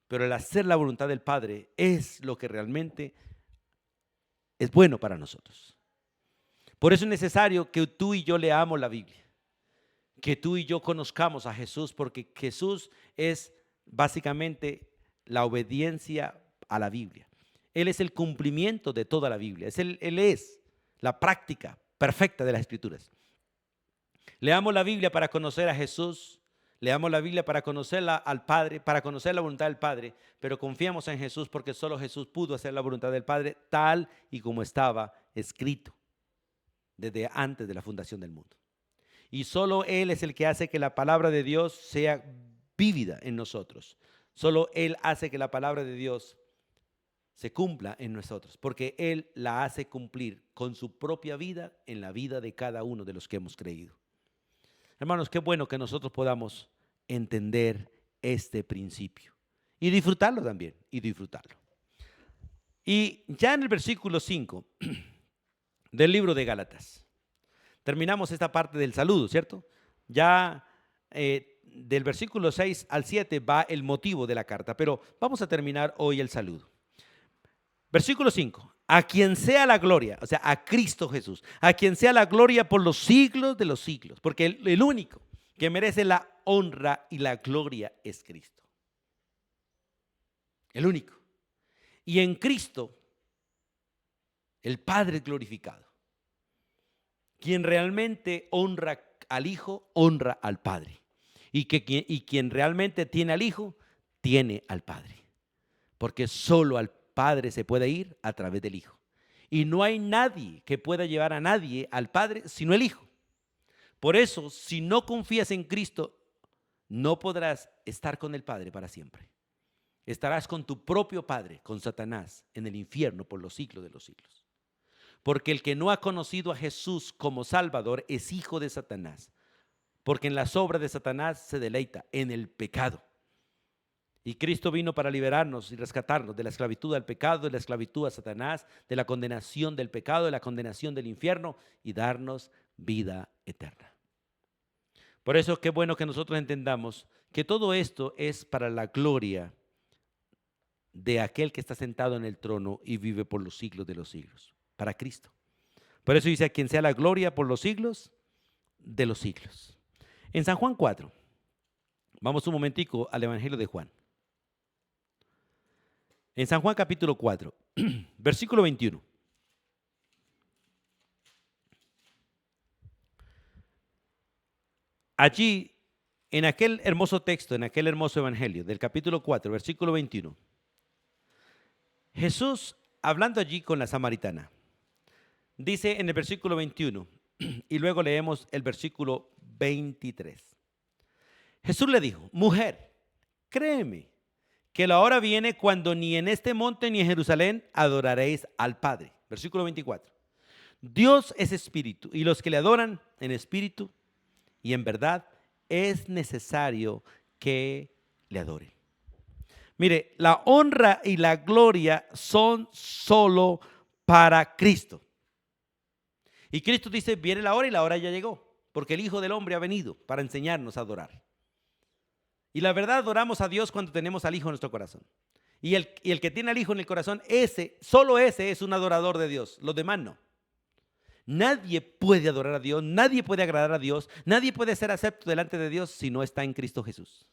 Pero el hacer la voluntad del Padre es lo que realmente es bueno para nosotros. Por eso es necesario que tú y yo leamos la Biblia, que tú y yo conozcamos a Jesús, porque Jesús es básicamente la obediencia a la Biblia. Él es el cumplimiento de toda la Biblia. Él es la práctica perfecta de las Escrituras. Leamos la Biblia para conocer a Jesús. Leamos la Biblia para conocerla al Padre, para conocer la voluntad del Padre. Pero confiamos en Jesús porque solo Jesús pudo hacer la voluntad del Padre tal y como estaba escrito desde antes de la fundación del mundo. Y solo Él es el que hace que la palabra de Dios sea vívida en nosotros. Solo Él hace que la palabra de Dios se cumpla en nosotros, porque Él la hace cumplir con su propia vida en la vida de cada uno de los que hemos creído. Hermanos, qué bueno que nosotros podamos entender este principio y disfrutarlo también, Y ya en el versículo 5 del libro de Gálatas, terminamos esta parte del saludo, ¿cierto? Ya del versículo 6 al 7 va el motivo de la carta, pero vamos a terminar hoy el saludo. Versículo 5, a quien sea la gloria, o sea, a Cristo Jesús, a quien sea la gloria por los siglos de los siglos, porque el único que merece la honra y la gloria es Cristo. El único. Y en Cristo, el Padre glorificado. Quien realmente honra al Hijo, honra al Padre. Y quien realmente tiene al Hijo, tiene al Padre. Porque solo al Padre se puede ir a través del Hijo. Y no hay nadie que pueda llevar a nadie al Padre sino el Hijo. Por eso, si no confías en Cristo, no podrás estar con el Padre para siempre. Estarás con tu propio padre, con Satanás, en el infierno por los siglos de los siglos. Porque el que no ha conocido a Jesús como Salvador es hijo de Satanás. Porque en las obras de Satanás se deleita, en el pecado. Y Cristo vino para liberarnos y rescatarnos de la esclavitud al pecado, de la esclavitud a Satanás, de la condenación del pecado, de la condenación del infierno y darnos vida eterna. Por eso qué bueno que nosotros entendamos que todo esto es para la gloria de aquel que está sentado en el trono y vive por los siglos de los siglos, para Cristo. Por eso dice: a quien sea la gloria por los siglos de los siglos. En San Juan 4, vamos un momentico al Evangelio de Juan. En San Juan capítulo 4, versículo 21. Allí, en aquel hermoso texto, en aquel hermoso evangelio del capítulo 4, versículo 21, Jesús, hablando allí con la samaritana, dice en el versículo 21, y luego leemos el versículo 23. Jesús le dijo: mujer, créeme que la hora viene cuando ni en este monte ni en Jerusalén adoraréis al Padre. Versículo 24. Dios es espíritu, y los que le adoran en espíritu y en verdad es necesario que le adoren. Mire, la honra y la gloria son solo para Cristo. Y Cristo dice: viene la hora y la hora ya llegó, porque el Hijo del Hombre ha venido para enseñarnos a adorar. Y la verdad, adoramos a Dios cuando tenemos al Hijo en nuestro corazón. Y el que tiene al Hijo en el corazón, solo ese es un adorador de Dios, los demás no. Nadie puede adorar a Dios, nadie puede agradar a Dios, nadie puede ser acepto delante de Dios si no está en Cristo Jesús.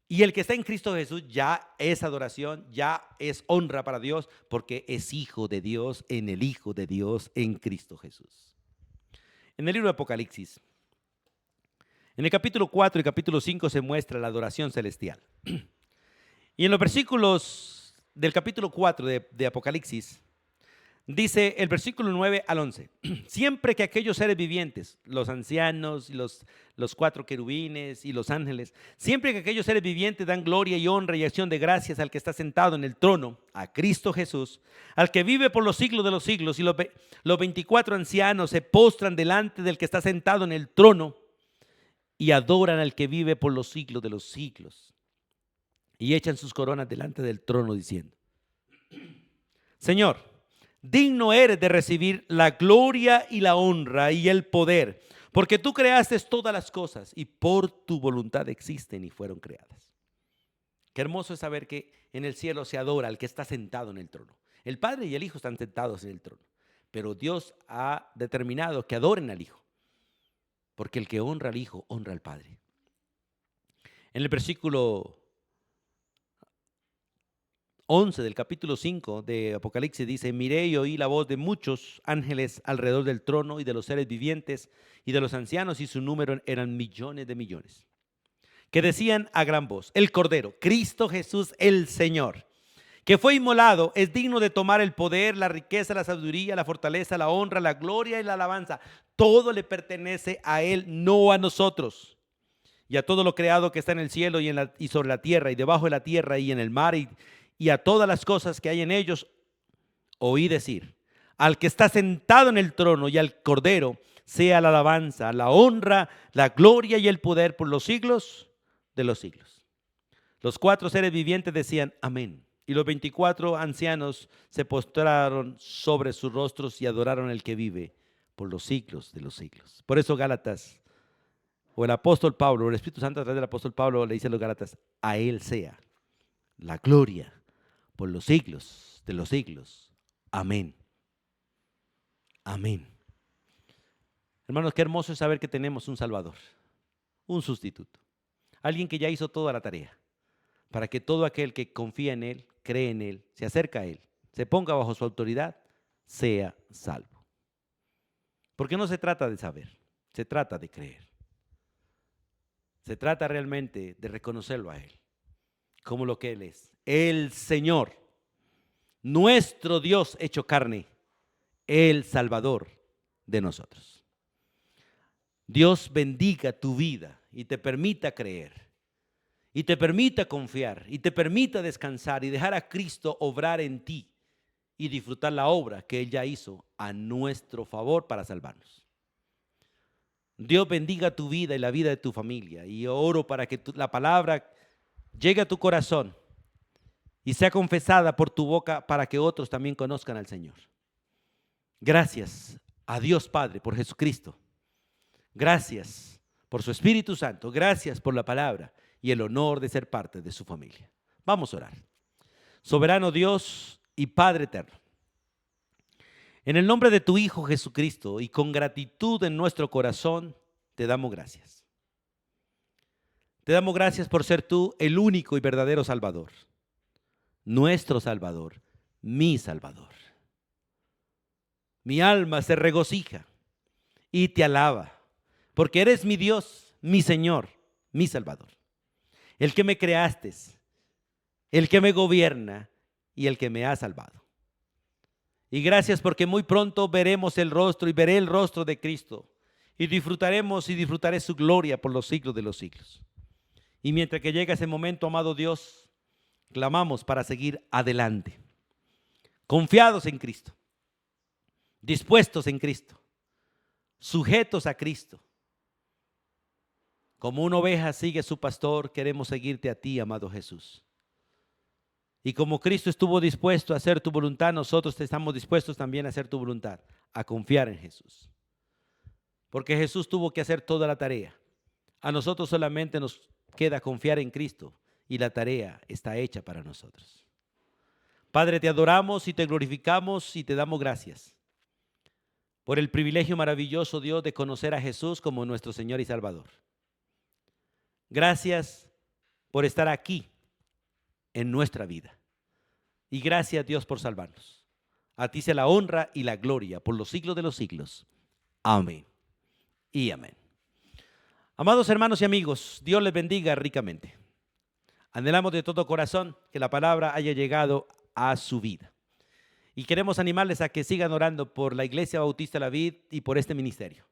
Y el que está en Cristo Jesús ya es adoración, ya es honra para Dios, porque es hijo de Dios en el Hijo de Dios en Cristo Jesús. En el libro de Apocalipsis, en el capítulo 4 y capítulo 5 se muestra la adoración celestial. Y en los versículos del capítulo 4 de Apocalipsis, dice el versículo 9 al 11, siempre que aquellos seres vivientes, los ancianos, los 4 querubines y los ángeles, siempre que aquellos seres vivientes dan gloria y honra y acción de gracias al que está sentado en el trono, a Cristo Jesús, al que vive por los siglos de los siglos, y los 24 ancianos se postran delante del que está sentado en el trono y adoran al que vive por los siglos de los siglos, y echan sus coronas delante del trono diciendo: Señor, digno eres de recibir la gloria y la honra y el poder, porque tú creaste todas las cosas y por tu voluntad existen y fueron creadas. Qué hermoso es saber que en el cielo se adora al que está sentado en el trono. El Padre y el Hijo están sentados en el trono, pero Dios ha determinado que adoren al Hijo, porque el que honra al Hijo honra al Padre. En el versículo 11 del capítulo 5 de Apocalipsis dice: miré y oí la voz de muchos ángeles alrededor del trono y de los seres vivientes y de los ancianos, y su número eran millones de millones, que decían a gran voz: el Cordero, Cristo Jesús el Señor, que fue inmolado, es digno de tomar el poder, la riqueza, la sabiduría, la fortaleza, la honra, la gloria y la alabanza. Todo le pertenece a Él, no a nosotros. Y a todo lo creado que está en el cielo y sobre la tierra y debajo de la tierra y en el mar y a todas las cosas que hay en ellos, oí decir: al que está sentado en el trono y al Cordero sea la alabanza, la honra, la gloria y el poder por los siglos de los siglos. Los 4 seres vivientes decían: amén. Y los 24 ancianos se postraron sobre sus rostros y adoraron al que vive por los siglos de los siglos. Por eso Gálatas, o el apóstol Pablo, o el Espíritu Santo a través del apóstol Pablo le dice a los Gálatas: a Él sea la gloria por los siglos de los siglos. Amén. Amén. Hermanos, qué hermoso es saber que tenemos un Salvador, un sustituto, alguien que ya hizo toda la tarea, para que todo aquel que confía en Él, cree en Él, se acerca a Él, se ponga bajo su autoridad, sea salvo. Porque no se trata de saber, se trata de creer. Se trata realmente de reconocerlo a Él como lo que Él es: el Señor, nuestro Dios hecho carne, el Salvador de nosotros. Dios bendiga tu vida y te permita creer, y te permita confiar, y te permita descansar y dejar a Cristo obrar en ti y disfrutar la obra que Él ya hizo a nuestro favor para salvarnos. Dios bendiga tu vida y la vida de tu familia, y oro para que la palabra llegue a tu corazón y sea confesada por tu boca para que otros también conozcan al Señor. Gracias a Dios Padre por Jesucristo. Gracias por su Espíritu Santo. Gracias por la palabra y el honor de ser parte de su familia. Vamos a orar. Soberano Dios y Padre eterno, en el nombre de tu Hijo Jesucristo y con gratitud en nuestro corazón, te damos gracias. Te damos gracias por ser tú el único y verdadero Salvador. Nuestro Salvador, mi Salvador. Mi alma se regocija y te alaba, porque eres mi Dios, mi Señor, mi Salvador. El que me creaste, el que me gobierna y el que me ha salvado. Y gracias porque muy pronto veremos el rostro y veré el rostro de Cristo y disfrutaremos y disfrutaré su gloria por los siglos de los siglos. Y mientras que llega ese momento, amado Dios, clamamos para seguir adelante, confiados en Cristo, dispuestos en Cristo, sujetos a Cristo. Como una oveja sigue a su pastor, queremos seguirte a ti, amado Jesús. Y como Cristo estuvo dispuesto a hacer tu voluntad, nosotros estamos dispuestos también a hacer tu voluntad, a confiar en Jesús. Porque Jesús tuvo que hacer toda la tarea. A nosotros solamente nos queda confiar en Cristo y la tarea está hecha para nosotros. Padre, te adoramos y te glorificamos y te damos gracias por el privilegio maravilloso, Dios, de conocer a Jesús como nuestro Señor y Salvador. Gracias por estar aquí en nuestra vida. Y gracias, Dios, por salvarnos. A ti sea la honra y la gloria por los siglos de los siglos. Amén y amén. Amados hermanos y amigos, Dios les bendiga ricamente. Anhelamos de todo corazón que la palabra haya llegado a su vida. Y queremos animarles a que sigan orando por la Iglesia Bautista La Vid y por este ministerio,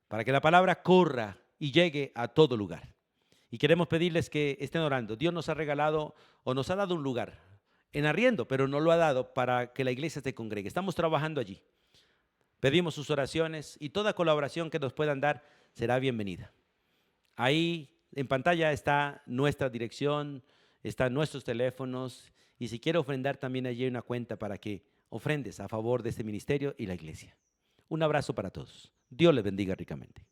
para que la palabra corra y llegue a todo lugar. Y queremos pedirles que estén orando. Dios nos ha regalado o nos ha dado un lugar en arriendo, pero no lo ha dado para que la iglesia se congregue. Estamos trabajando allí. Pedimos sus oraciones y toda colaboración que nos puedan dar será bienvenida. Ahí en pantalla está nuestra dirección, están nuestros teléfonos y si quiere ofrendar también allí hay una cuenta para que ofrendes a favor de este ministerio y la iglesia. Un abrazo para todos. Dios les bendiga ricamente.